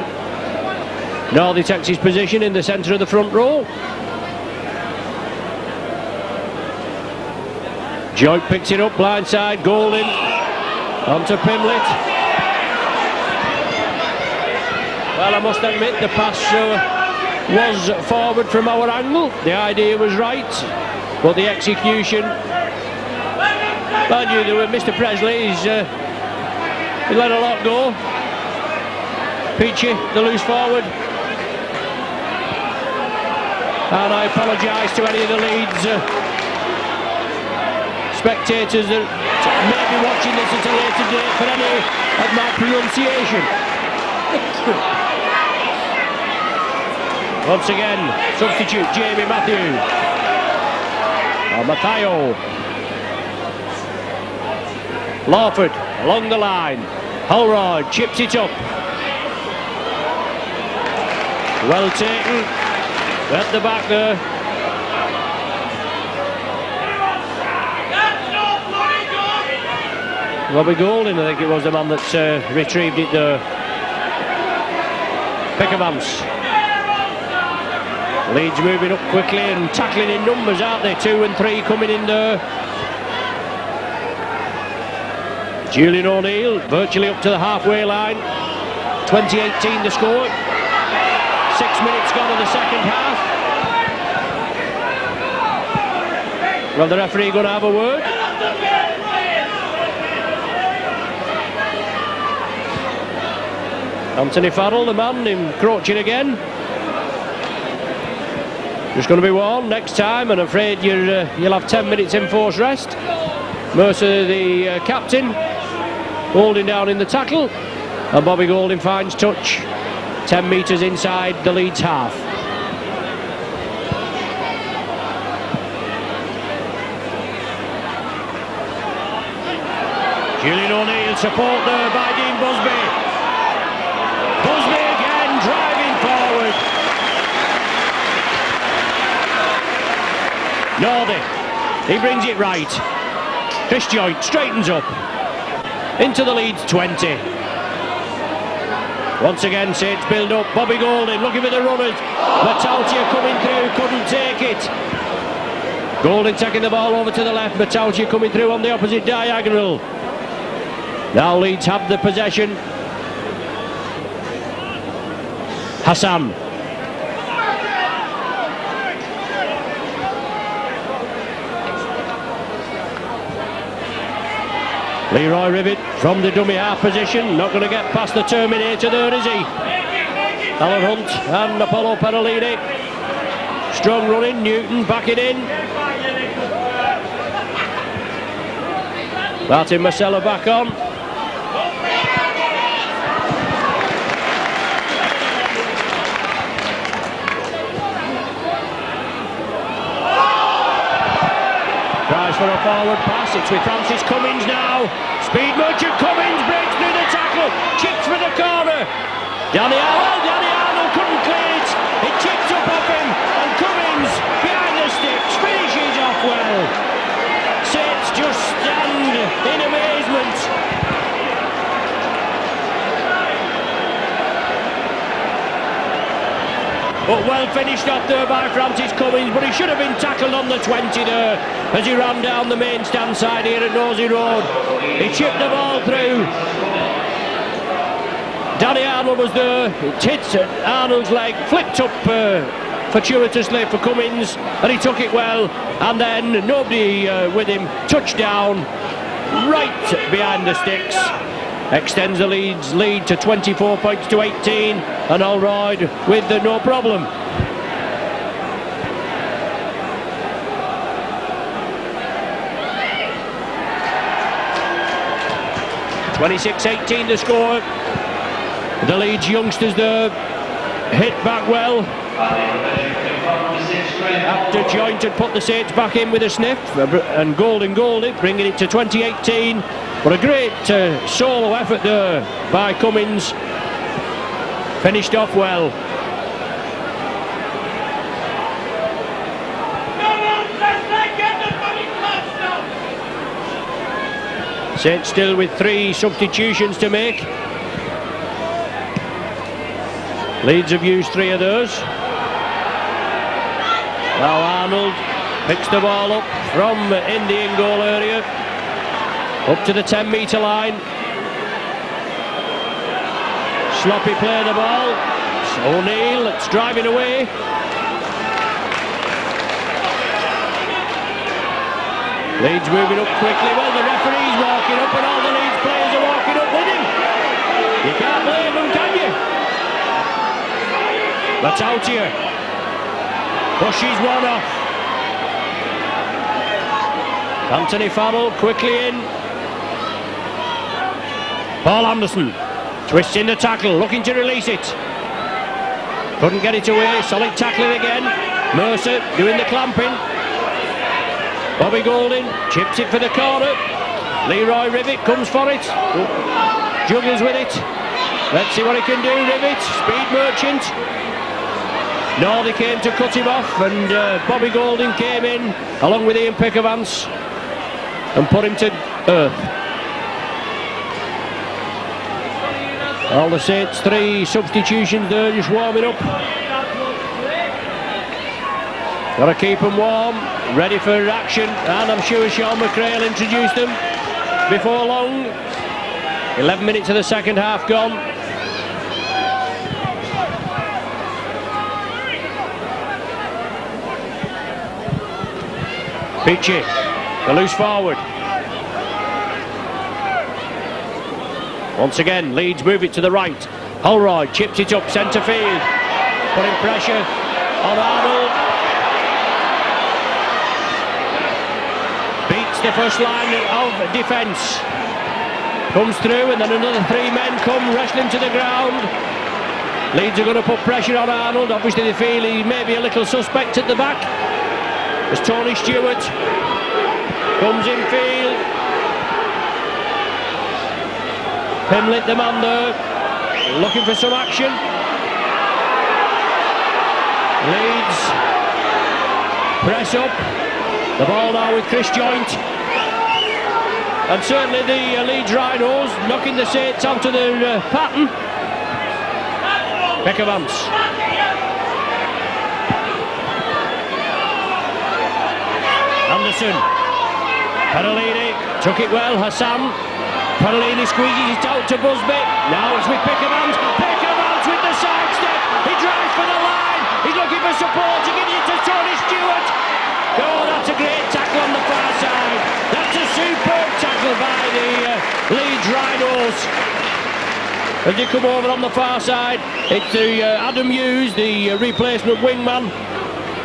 Northey takes his position in the centre of the front row. Joint picks it up, blindside, Golding onto Pimlett. Well, I must admit the pass was forward from our angle. The idea was right, but the execution. I knew there were Mr. Presley. He let a lot go. Peachy, the loose forward. And I apologise to any of the Leeds spectators that may be watching this at a later date for any of my pronunciation. Once again, substitute Jamie Matthew. Or Mathayo. Lawford along the line. Holroyd chips it up. Well taken. At the back there. Robbie Golding, I think it was the man that retrieved it there. Pickermans. Leeds moving up quickly and tackling in numbers, aren't they? 2 and 3 coming in there. Julian O'Neill virtually up to the halfway line. 20-18 the score. 6 minutes gone in the second half. Well, the referee going to have a word. Anthony Farrell, the man, encroaching again. Just going to be warned next time, and I'm afraid you'll have 10 minutes enforced rest. Mercer, the captain, holding down in the tackle, and Bobby Golding finds touch 10 metres inside the Leeds half. Julian O'Neill, support there by Dean Busby. Busby again driving forward. Northey, he brings it right. Chris Joint straightens up into the Leeds 20. Once again, Saints build up. Bobby Golding looking for the runners. Bataltia coming through, couldn't take it. Golding taking the ball over to the left. Bataltia coming through on the opposite diagonal. Now Leeds have the possession. Hassan. Leroy Rivet from the dummy half position. Not going to get past the Terminator there, is he? Alan Hunt and Apollo Perolini. Strong running. Newton backing in. Martin Marcella back on. Tries for a forward pass. It's with Francis Cummins now. Speed merchant Cummins breaks through the tackle. Chips for the corner. Danny Arnold couldn't clear it. It chips up off him. And Cummins behind the sticks finishes off well. Saints just stand in amazement. But well finished off there by Francis Cummins, but he should have been tackled on the 20 there as he ran down the main stand side here at Nosey Road. He chipped the ball through. Danny Arnold was there. It hit Arnold's leg, flicked up fortuitously for Cummins, and he took it well. And then nobody with him, touchdown right behind the sticks. Extends the Leeds lead to 24 points to 18, and Holroyd with the no problem. (26-18) the score. The Leeds youngsters there hit back well. After Joint had put the Saints back in with a sniff, and Golding bringing it to 20-18. But a great solo effort there by Cummins. Finished off well. Saints still with 3 substitutions to make. Leeds have used 3 of those. Now Arnold picks the ball up from in the in-goal area up to the 10-metre line. Sloppy play the ball. It's O'Neill that's driving away. Leeds moving up quickly. Well, the referee's walking up and all the Leeds players are walking up with him. You can't blame them, can you? That's out here. Pushes one off. Anthony Farrell quickly in. Paul Anderson twisting the tackle, looking to release it. Couldn't get it away. Solid tackling again. Mercer doing the clamping. Bobby Golding chips it for the corner. Leroy Rivet comes for it. Juggles with it. Let's see what he can do. Rivet, speed merchant. Nordy came to cut him off, and Bobby Golding came in along with Ian Pickervance and put him to earth. All the Saints 3 substitutions there, just warming up. Got to keep them warm, ready for action, and I'm sure Sean McRae will introduce them before long. 11 minutes of the second half gone. Peachy, the loose forward. Once again, Leeds move it to the right. Holroyd chips it up centre field, putting pressure on Arnold. Beats the first line of defence. Comes through, and then another 3 men come wrestling to the ground. Leeds are going to put pressure on Arnold. Obviously they feel he may be a little suspect at the back. As Tony Stewart comes in field. Pimlett, the man there, looking for some action. Leeds press up. The ball now with Chris Joint. And certainly the Leeds Rhinos knocking the Saints onto their pattern. Pickervance. Anderson. Parolini took it well. Hassan. Parolini squeezes it out to Busby. Now it's with Pickervance. Pickervance with the sidestep. He drives for the line. He's looking for support. He gives it to Tony Stewart. Oh, that's a great tackle on the far side. That's a superb tackle by the Leeds Rhinos. As they come over on the far side, it's the Adam Hughes, the replacement wingman.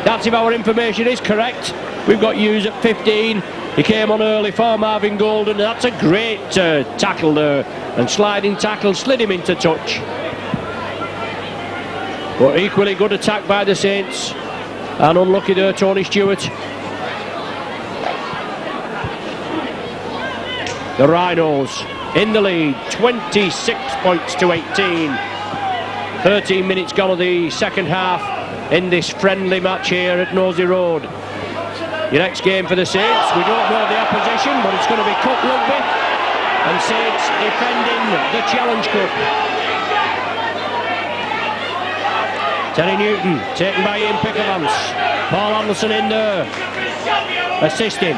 That's if our information is correct. We've got Hughes at 15. He came on early for Marvin Golden. That's a great tackle there. And sliding tackle, slid him into touch. But equally good attack by the Saints. And unlucky there, Tony Stewart. The Rhinos in the lead, 26 points to 18. 13 minutes gone of the second half in this friendly match here at Nosey Road. Your next game for the Saints, we don't know the opposition, but it's going to be Cup Rugby, and Saints defending the Challenge Cup. Terry Newton taken by Ian Pickervance. Paul Anderson in there, assisting.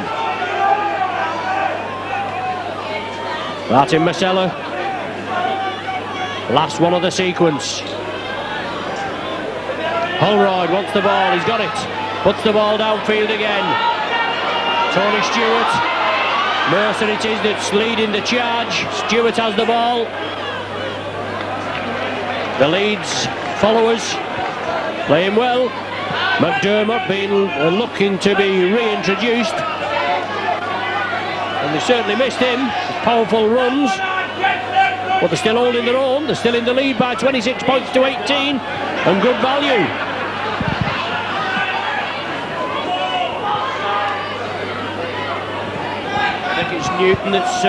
Martin Marcella, last one of the sequence. Holroyd wants the ball, he's got it. Puts the ball downfield again. Tony Stewart. Mercer it is that's leading the charge. Stewart has the ball. The Leeds followers playing well. McDermott being looking to be reintroduced. And they certainly missed him. Powerful runs. But they're still holding their own. They're still in the lead by 26 points to 18. And good value. I think it's Newton that's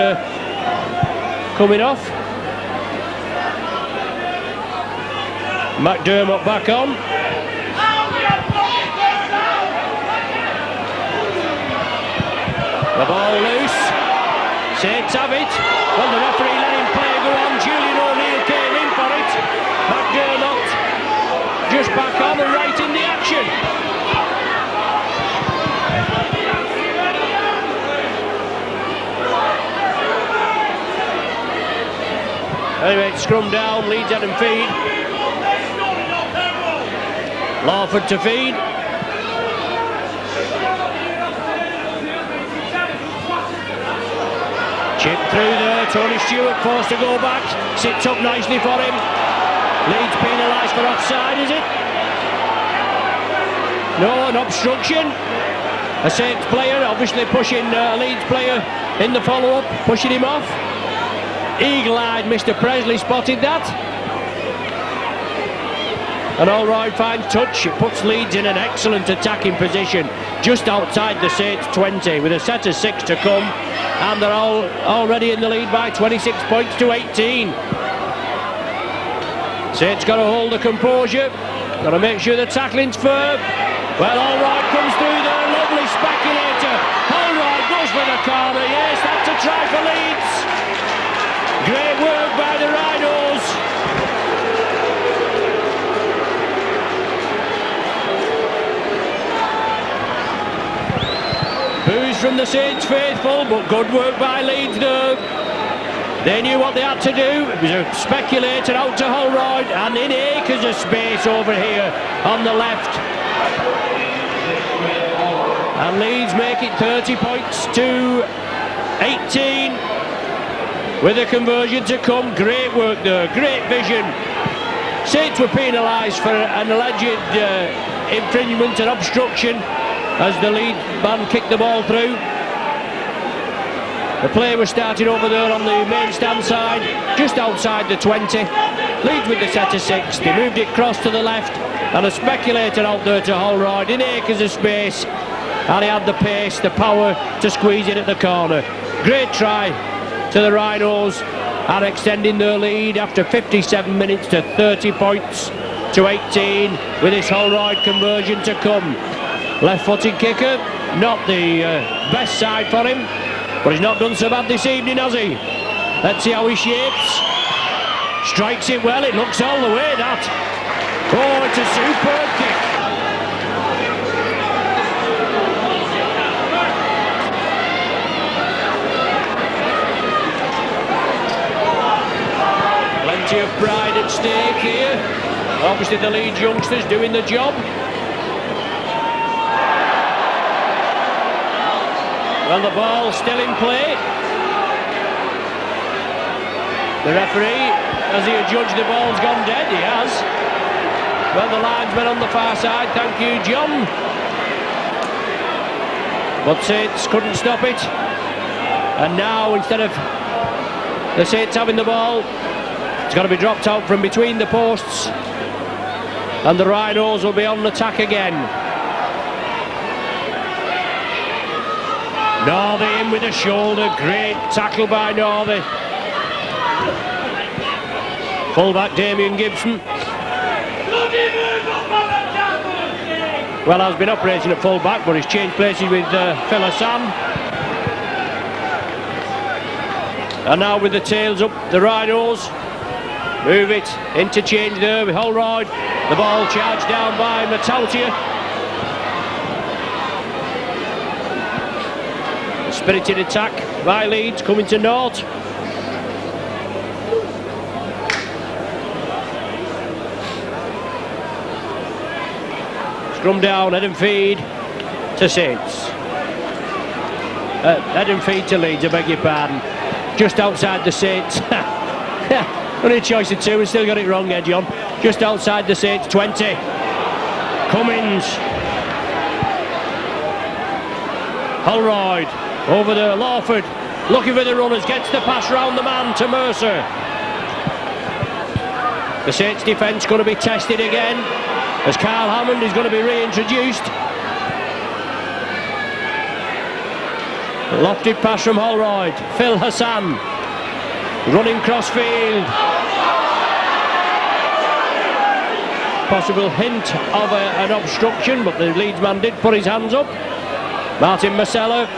coming off. McDermott back on. The ball loose. Saints have it. Well, the referee let him play go on. Julian O'Neill came in for it. McDermott just back on and right in the action. Anyway, it's scrum down, Leeds head and feed. Lawford to feed. Chip through there, Tony Stewart forced to go back. Sits up nicely for him. Leeds penalised for offside, is it? No, an obstruction. A Saints player obviously pushing a Leeds player in the follow-up, pushing him off. Eagle-eyed Mr. Presley spotted that. And Allroyd finds touch. It puts Leeds in an excellent attacking position just outside the Saints 20 with a set of 6 to come, and they're already in the lead by 26 points to 18. Saints got to hold the composure, got to make sure the tackling's firm. Well, Allroyd comes through there, lovely speculator. Allroyd goes for the corner. Yes, that's a try for Leeds. Great work by the Rhinos. Boos from the Saints faithful, but good work by Leeds there. They knew what they had to do. It was a speculator out to Holroyd, and in acres of space over here on the left. And Leeds make it 30 points to 18. With a conversion to come. Great work there, great vision. Saints were penalised for an alleged infringement and obstruction as the lead man kicked the ball through. The play was started over there on the main stand side, just outside the 20. Leeds with the set of 6. They moved it across to the left, and a speculator out there to Holroyd in acres of space, and he had the pace, the power to squeeze it at the corner. Great try to the Rhinos, and extending their lead after 57 minutes to 30 points to 18 with this Holroyd conversion to come. Left-footed kicker, not the best side for him, but he's not done so bad this evening, has he? Let's see how he shapes. Strikes it well, it looks all the way, that. Oh, it's a superb kick. Plenty of pride at stake here. Obviously the Leeds youngsters doing the job. Well, the ball still in play. The referee, has he adjudged the ball's gone dead? He has. Well, the linesman on the far side, thank you, John. But Saints couldn't stop it. And now, instead of the Saints having the ball, it's got to be dropped out from between the posts, and the Rhinos will be on attack again. Northey in with a shoulder, great tackle by Northey. Fullback Damien Gibson. Well, has been operating at fullback, but he's changed places with Phil Hassan. And now with the tails up, the Rhinos move it, interchange there with Holroyd. The ball charged down by Matautia. A spirited attack by Leeds coming to naught. Scrum down, head and feed to Saints. Head and feed to Leeds, I beg your pardon. Just outside the Saints. Only a choice of two, we still got it wrong here, John. Just outside the Saints 20. Cummins. Holroyd over there, Lawford looking for the runners, gets the pass round the man to Mercer. The Saints defence going to be tested again as Carl Hammond is going to be reintroduced. Lofted pass from Holroyd. Phil Hassan running crossfield. Possible hint of an obstruction, but the Leeds man did put his hands up. Martin Marcella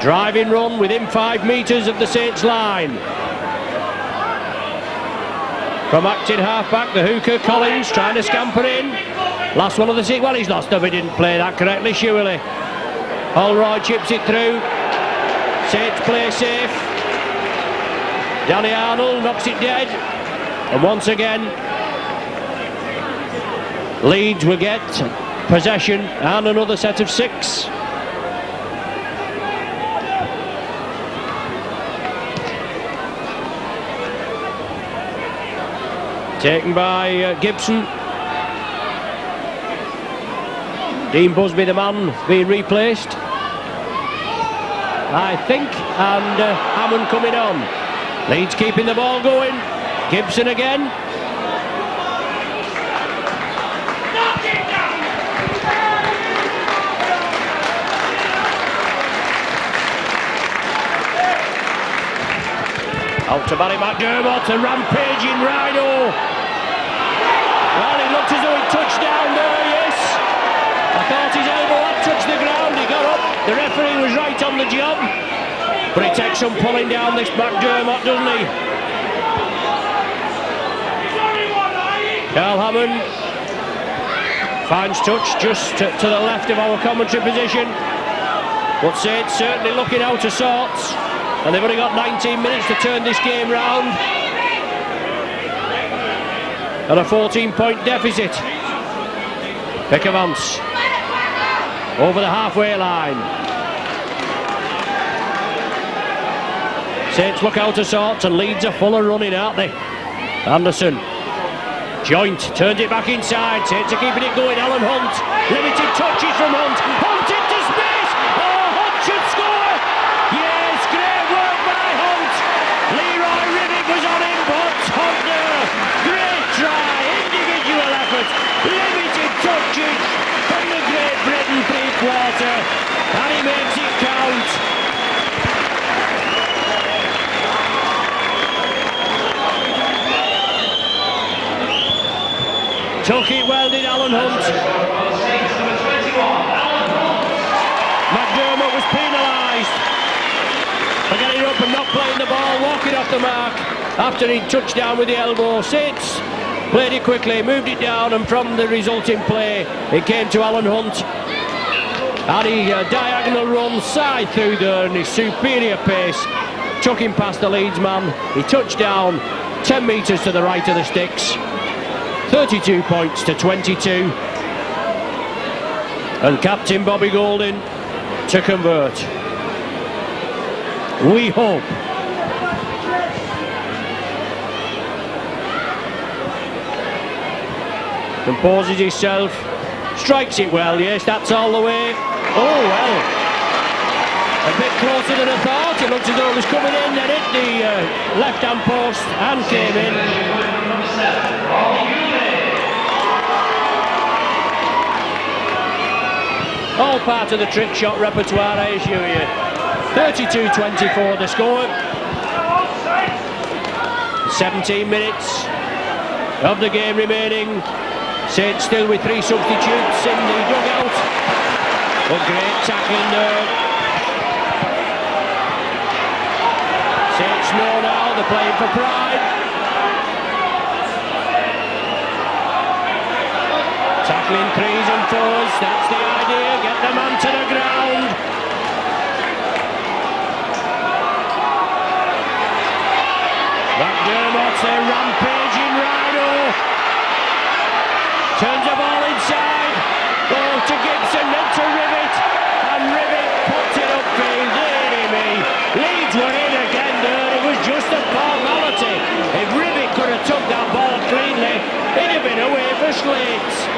Driving run within 5 metres of the Saints line. From acting half-back, the hooker, Collins, trying to scamper in. Last one of the six. Well, he's lost them. He didn't play that correctly, surely. Holroyd chips it through. Saints play safe. Danny Arnold knocks it dead. And once again, Leeds will get possession and another set of 6. Taken by Gibson. Dean Busby, the man, being replaced, I think, and Hammond coming on. Leeds keeping the ball going. Gibson again. Out to Barry McDermott, a rampaging Rhino. Well, it looked as though he touched down there, yes. I thought his elbow had touched the ground, he got up. The referee was right on the job. But it takes some pulling down, this McDermott, doesn't he? Carl Hammond finds touch just to the left of our commentary position. But Saints certainly looking out of sorts. And they've only got 19 minutes to turn this game round. And a 14-point deficit. Pickavance over the halfway line. Saints look out of sorts and Leeds are full of running, aren't they? Anderson. Joint turns it back inside. Saints are keeping it going. Alan Hunt. Limited touches from Hunt. Hunt into space. Oh, Hunt should score. Yes, great work by Hunt. Leroy Rivik was on him, but Hunt there. Great try. Individual effort. Limited touches from the Great Britain three-quarter. And he makes it count. Took it well, did Alan Hunt. McDermott was penalised for getting up and not playing the ball, walking off the mark after he touched down with the elbow. Saints played it quickly, moved it down, and from the resulting play, it came to Alan Hunt. And he diagonal run side through there in his superior pace, took him past the Leeds man. He touched down 10 metres to the right of the sticks. 32 points to 22. And captain Bobby Golding to convert. We hope. Composes himself. Strikes it well, yes, that's all the way. Oh, well. A bit closer than I thought. It looked as though it was coming in, then hit the left-hand post and came in. All part of the trick shot repertoire, I assure you. 32-24 the score. 17 minutes of the game remaining. Saints still with 3 substitutes in the dugout. But great tackling there. Saints know now they're playing for pride. Tackling 3s and 4s, that's the idea, get the man to the ground. McDermott's a rampaging Rhino. Turns the ball inside. Oh, to Gibson, then to Rivik. And Rivik puts it upfield, dearie me. Leeds were in again there, it was just a formality. If Rivik could have took that ball cleanly, it'd have been away for Slates.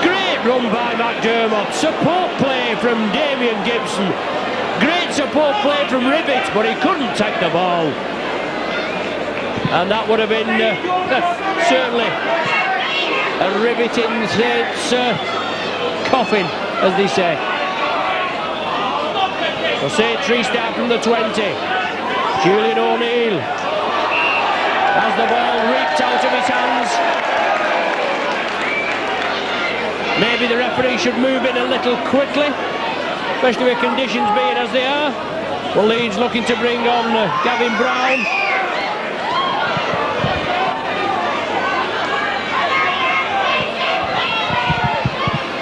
Great run by McDermott, support play from Damien Gibson, great support play from Rivik, but he couldn't take the ball. And that would have been certainly a riveting Saints coffin, as they say. So Saints restart from the 20. Julian O'Neill has the ball ripped out of his hands. Maybe the referee should move in a little quickly, especially with conditions being as they are. Well, Leeds looking to bring on Gavin Brown.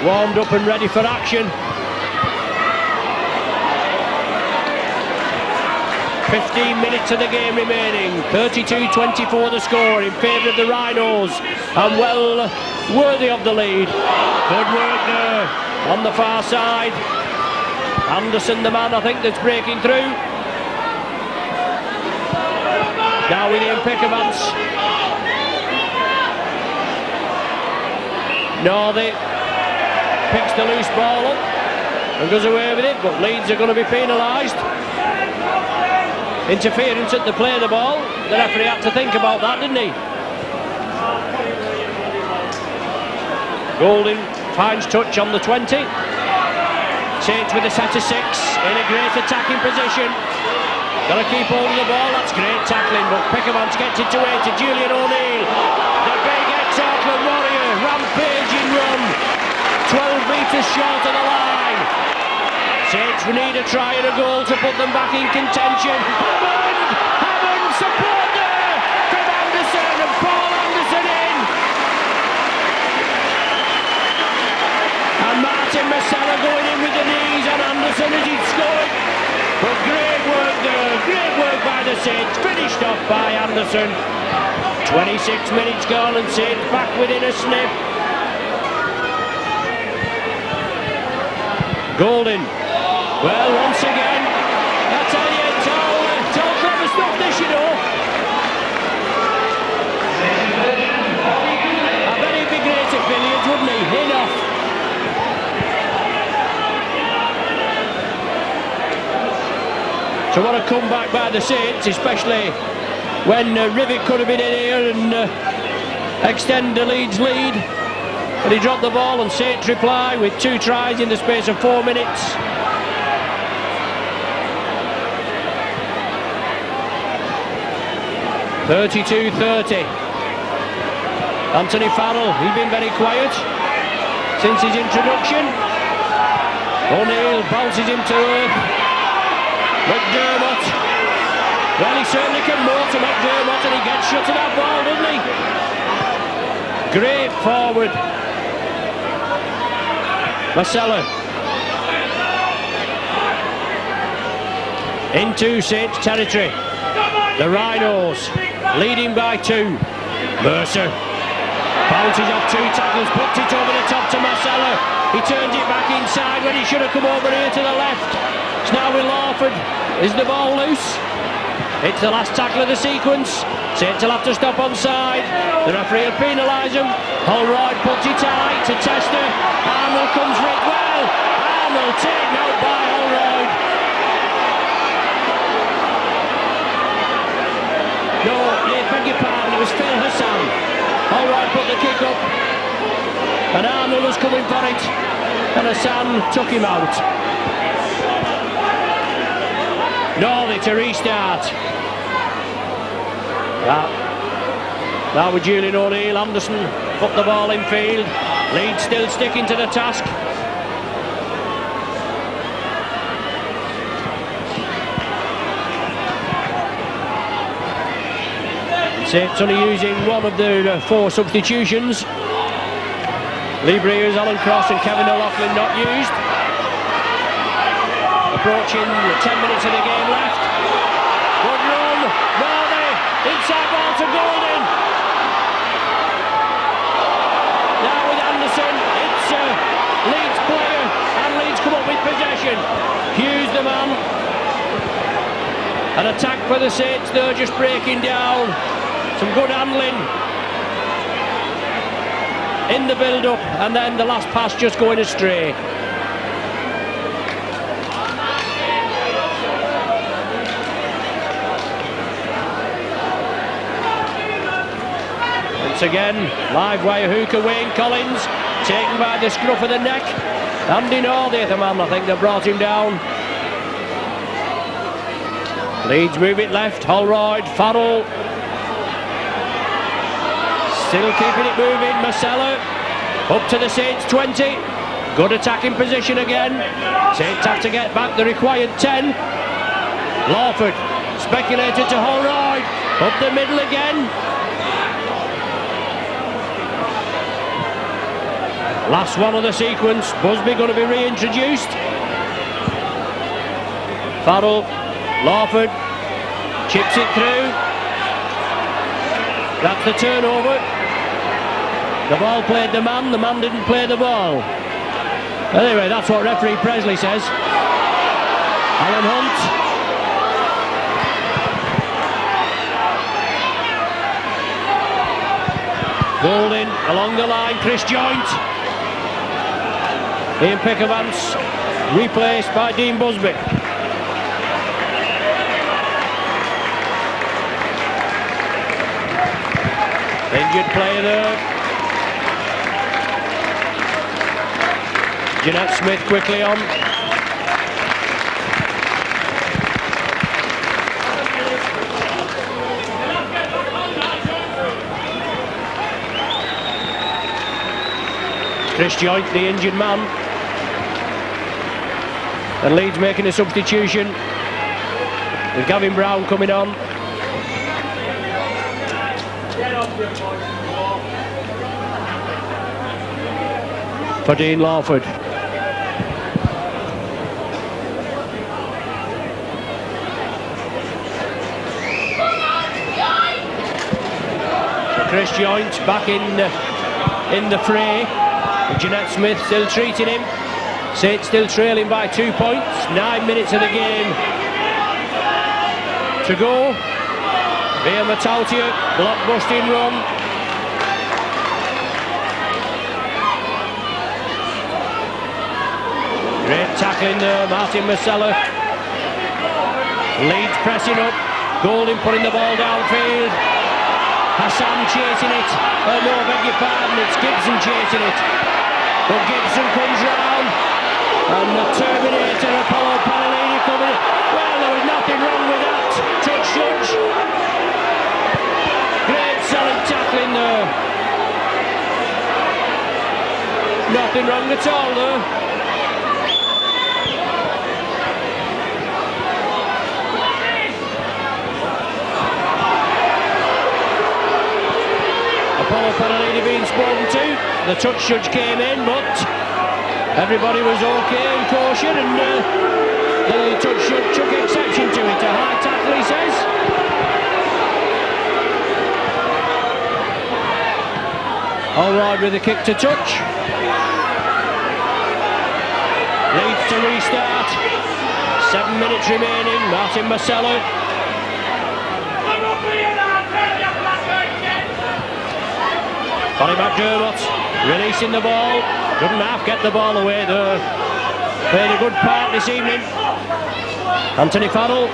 Warmed up and ready for action. 15 minutes of the game remaining. 32-24 the score in favour of the Rhinos, and well worthy of the lead. Good work there on the far side. Anderson, the man I think that's breaking through. Now with Ian Pickavance. Northey picks the loose ball up and goes away with it, but Leeds are going to be penalised. Interference at the play of the ball. The referee had to think about that, didn't he? Golding finds touch on the 20. Tate with a set of 6 in a great attacking position. Got to keep hold of the ball. That's great tackling, but Pickavance gets it away to Julian O'Neill. The big ex-Auckland Warrior rampaging run. 12 metres short of the line. Saints need a try and a goal to put them back in contention. Hammond, support there from Anderson, and Paul Anderson in. And Martin Masella going in with the knees on Anderson as he's scored. But great work there, great work by the Saints, finished off by Anderson. 26 minutes gone and Saints back within a snip. Golding. Well, once again, I tell you, it's all clever stuff this, you know. I bet he'd be great at billiards, wouldn't he? Enough. So what a comeback by the Saints, especially when Rivett could have been in here and extend the Leeds lead. But he dropped the ball and Saints reply with 2 tries in the space of 4 minutes. (32-30). Anthony Farrell, he's been very quiet since his introduction. O'Neill bounces him to earth. McDermott. Well, he certainly can more to McDermott, and he gets shut to that ball, doesn't he? Great forward. Masella. Into Saints territory. The Rhinos leading by 2. Mercer bounces off 2 tackles, puts it over the top to Masella. He turns it back inside when he should have come over here to the left. It's now with Lawford. Is the ball loose? It's the last tackle of the sequence. Saints will have to stop onside. The referee will penalise him. Holroyd puts it tight to Tester. Arnold comes for it well. Arnold taken out by Holroyd. No, I beg your pardon, it was Phil Hassan. Holroyd put the kick up. And Arnold was coming for it. And Hassan took him out. Northey to restart. Now with Julian O'Neill. Anderson put the ball in field. Leeds still sticking to the task. Saints only using one of the 4 substitutions. Lee Breers, Alan Cross and Kevin O'Loughlin not used. Approaching 10 minutes of the game left. Good run. Northey. Inside ball to Golding. Now with Anderson. It's Leeds player. And Leeds come up with possession. Hughes the man. An attack for the Saints. They're just breaking down. Some good handling in the build-up, and then the last pass just going astray. Once again, live wire hooker Wayne Collins, taken by the scruff of the neck. Andy Northey, the man, I think they brought him down. Leeds move it left, Holroyd, Farrell. Still keeping it moving, Masella up to the Saints 20. Good attacking position again. Saints have to get back the required 10. Lawford speculated to Holroyd, up the middle again. Last one of the sequence. Busby going to be reintroduced. Farrell, Lawford chips it through. That's the turnover. The ball played the man didn't play the ball. Anyway, that's what referee Presley says. Alan Hunt. Golding along the line, Chris Joint. Ian Pickervance replaced by Dean Busby. Injured player there. Jeanette Smith quickly on. Chris Joint, the injured man. And Leeds making a substitution with Gavin Brown coming on. For Dean Lawford. Chris Joint back in the fray. Jeanette Smith still treating him. Saints still trailing by 2 points. 9 minutes of the game to go. Via Matautia, block-busting run. Great tackling there, Martin Marcella. Leeds pressing up. Golding putting the ball downfield. Hassan chasing it. Oh no, beg your pardon, it's Gibson chasing it. But Gibson comes round. And the Terminator, Apollo Panellini coming in. Well, there was nothing wrong with that. Touch judge. Great solid tackling there. Nothing wrong at all there. Apollo Panellini being spoken to. The touch judge came in, but everybody was okay and caution, and the touch judge took exception to it. A high tackle, he says. All right with the kick to touch. Leeds to restart. 7 minutes remaining. Martin Marcella. Bonnie McDermott releasing the ball. Couldn't half get the ball away there. Played a good part this evening. Anthony Farrell,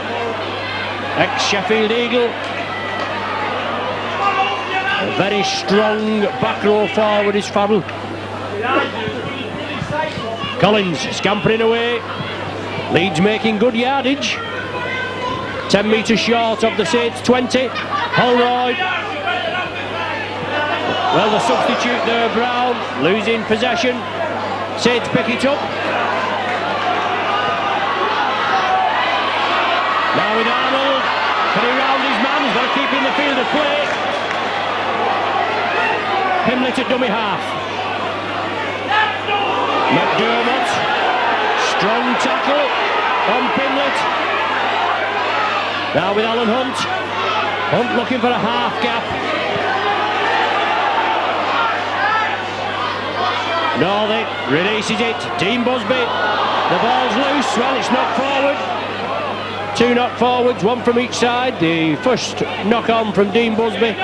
ex-Sheffield Eagle. A very strong back row forward is Farrell. Collins scampering away. Leeds making good yardage. 10 metres short of the Saints 20. Holroyd. Well, the substitute there, Brown, losing possession. Saints pick it up. Now with Arnold. Can he round his man? He's got to keep in the field of play. Pimlett at dummy half. McDermott. Strong tackle on Pimlett. Now with Alan Hunt. Hunt looking for a half gap. Northey releases it. Dean Busby. The ball's loose. Well, it's knocked forward. 2 knock forwards, 1 from each side. The first knock on from Dean Busby.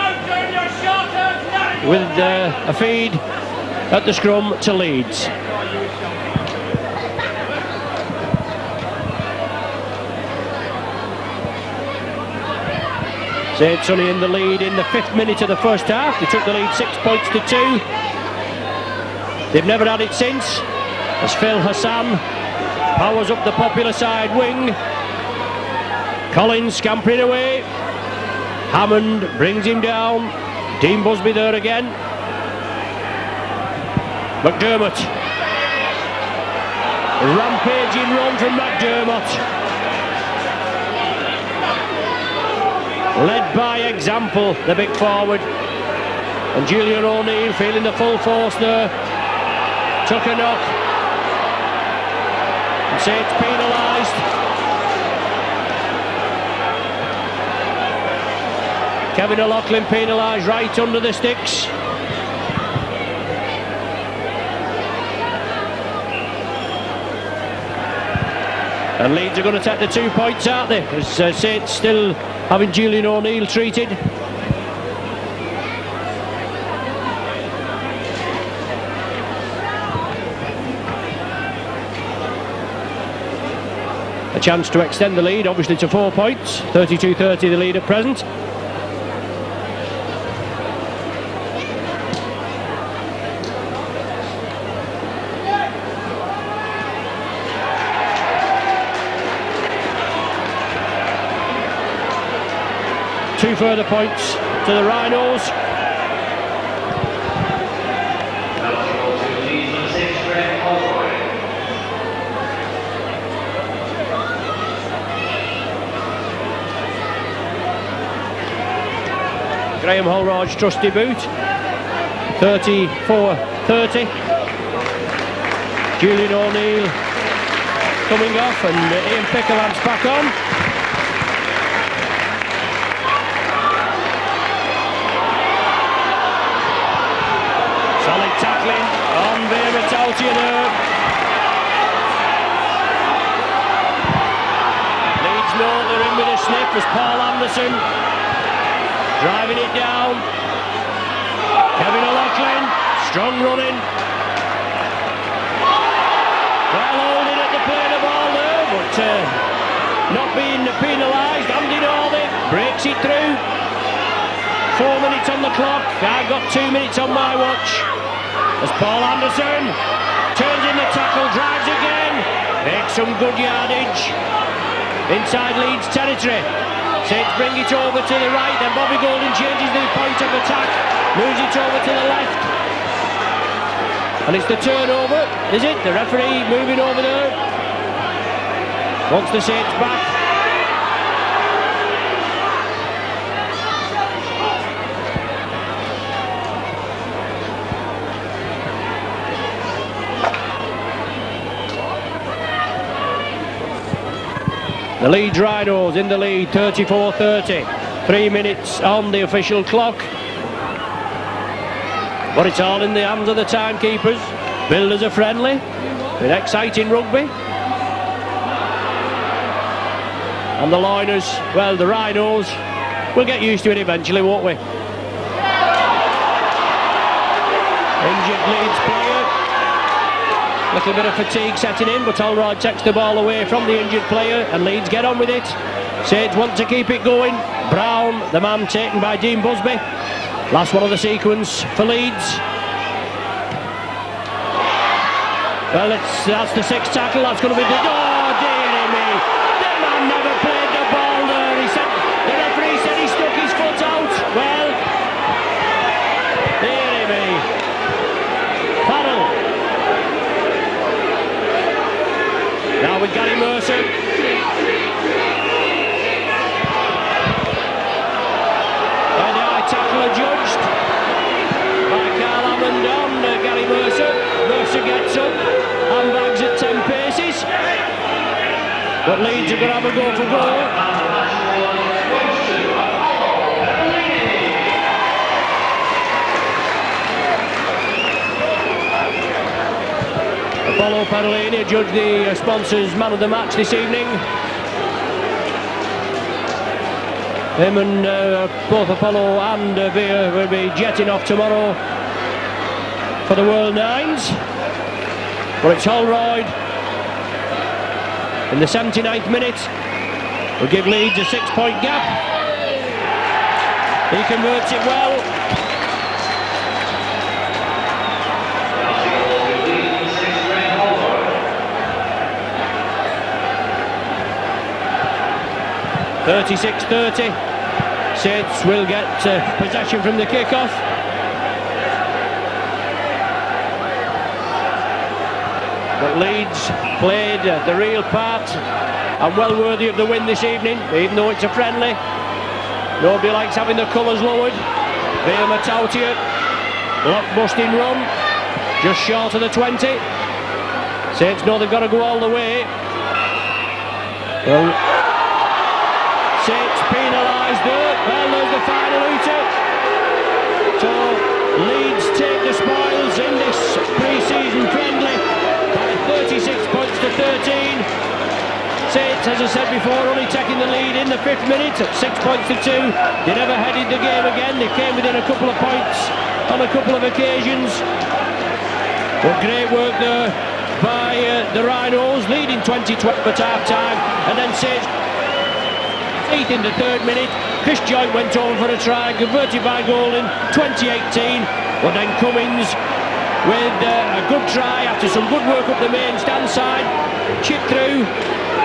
With a feed at the scrum to Leeds. Saints only in the lead in the 5th minute of the first half. They took the lead 6 points to 2. They've never had it since, as Phil Hassan powers up the popular side wing. Collins scampering away. Hammond brings him down. Dean Busby there again. McDermott. A rampaging run from McDermott. led by example, the big forward. And Julian O'Neill feeling the full force there. Took a knock. And Saints penalised. Kevin O'Loughlin penalised right under the sticks. And Leeds are going to take the 2 points, aren't they? As Saints still having Julian O'Neill treated. A chance to extend the lead, obviously, to 4 points. 32-30 the lead at present. Two further points to the Rhinos. Graham Holroyd's trusty boot. 34-30. Julian O'Neill coming off, and Ian Pickerland's back on. Solid tackling on Veeratautia there. Leeds know they're in with a snip as Paul Anderson driving it down. Kevin O'Loughlin, strong running. Well holding at the play of the ball there, but not being penalised. Andy Northey breaks it through. 4 minutes on the clock. I've got 2 minutes on my watch. As Paul Anderson turns in the tackle, drives again, makes some good yardage inside Leeds territory. Saints bring it over to the right, then Bobby Golden changes the point of attack, moves it over to the left. And it's the turnover, is it? The referee moving over there. Wants the Saints back. The Leeds Rhinos in the lead, 34-30. 3 minutes on the official clock. But it's all in the hands of the timekeepers. Builders are friendly with exciting rugby. And the Liners, well, the Rhinos, we'll get used to it eventually, won't we? Injured Leeds player. Little bit of fatigue setting in, but Holroyd takes the ball away from the injured player and Leeds get on with it. Saints want to keep it going. Brown, the man taken by Dean Busby. Last one of the sequence for Leeds. Well, that's the sixth tackle. That's going to be the... Oh, dearie me. The man never played the ball there. The referee said he stuck his foot out. Well, dearie me. Farrell. Now with Gary Mercer. And the high tackle adjudged by Carl Hammond on Gary Mercer. Mercer gets up and bags at 10 paces. But Leeds are going to have a go for goal. Apollo Perolini judged the sponsors man of the match this evening. Him and both Apollo and Veer will be jetting off tomorrow for the World Nines. But it's Holroyd in the 79th minute. Will give Leeds a 6 point gap. He converts it well. (36-30). Saints will get possession from the kick-off. But Leeds played the real part and well worthy of the win this evening, even though it's a friendly. Nobody likes having the colours lowered. Vale Matautia, block-busting run, just short of the 20. Saints know they've got to go all the way. Well, Saints penalised there. Well, there's the final hooter. So Leeds take the spoils in this pre-season friendly by 36 points to 13. Saints, as I said before, only taking the lead in the 5th minute at 6 points to 2. They never headed the game again. They came within a couple of points on a couple of occasions. But great work there by the Rhinos, leading 20-12 at half-time, and then Saints in the 3rd minute. Chris Joynt went over for a try, converted by Golding, 20-18. But then Cummins with a good try after some good work up the main stand side, chipped through,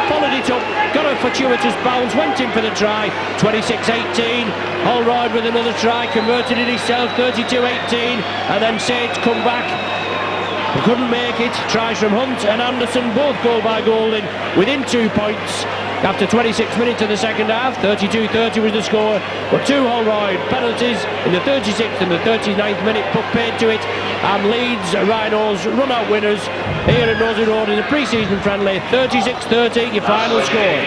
followed it up, got a fortuitous bounce, went in for the try, 26-18. Holroyd with another try, converted it himself, 32-18. And then Saints come back, couldn't make it. Tries from Hunt and Anderson, both goal by Golding, within 2 points. After 26 minutes of the second half, 32-30 was the score, but 2 Holroyd penalties in the 36th and the 39th minute put paid to it, and Leeds Rhinos run-out winners here at Nosey Road in the pre-season friendly, 36-30 your final score.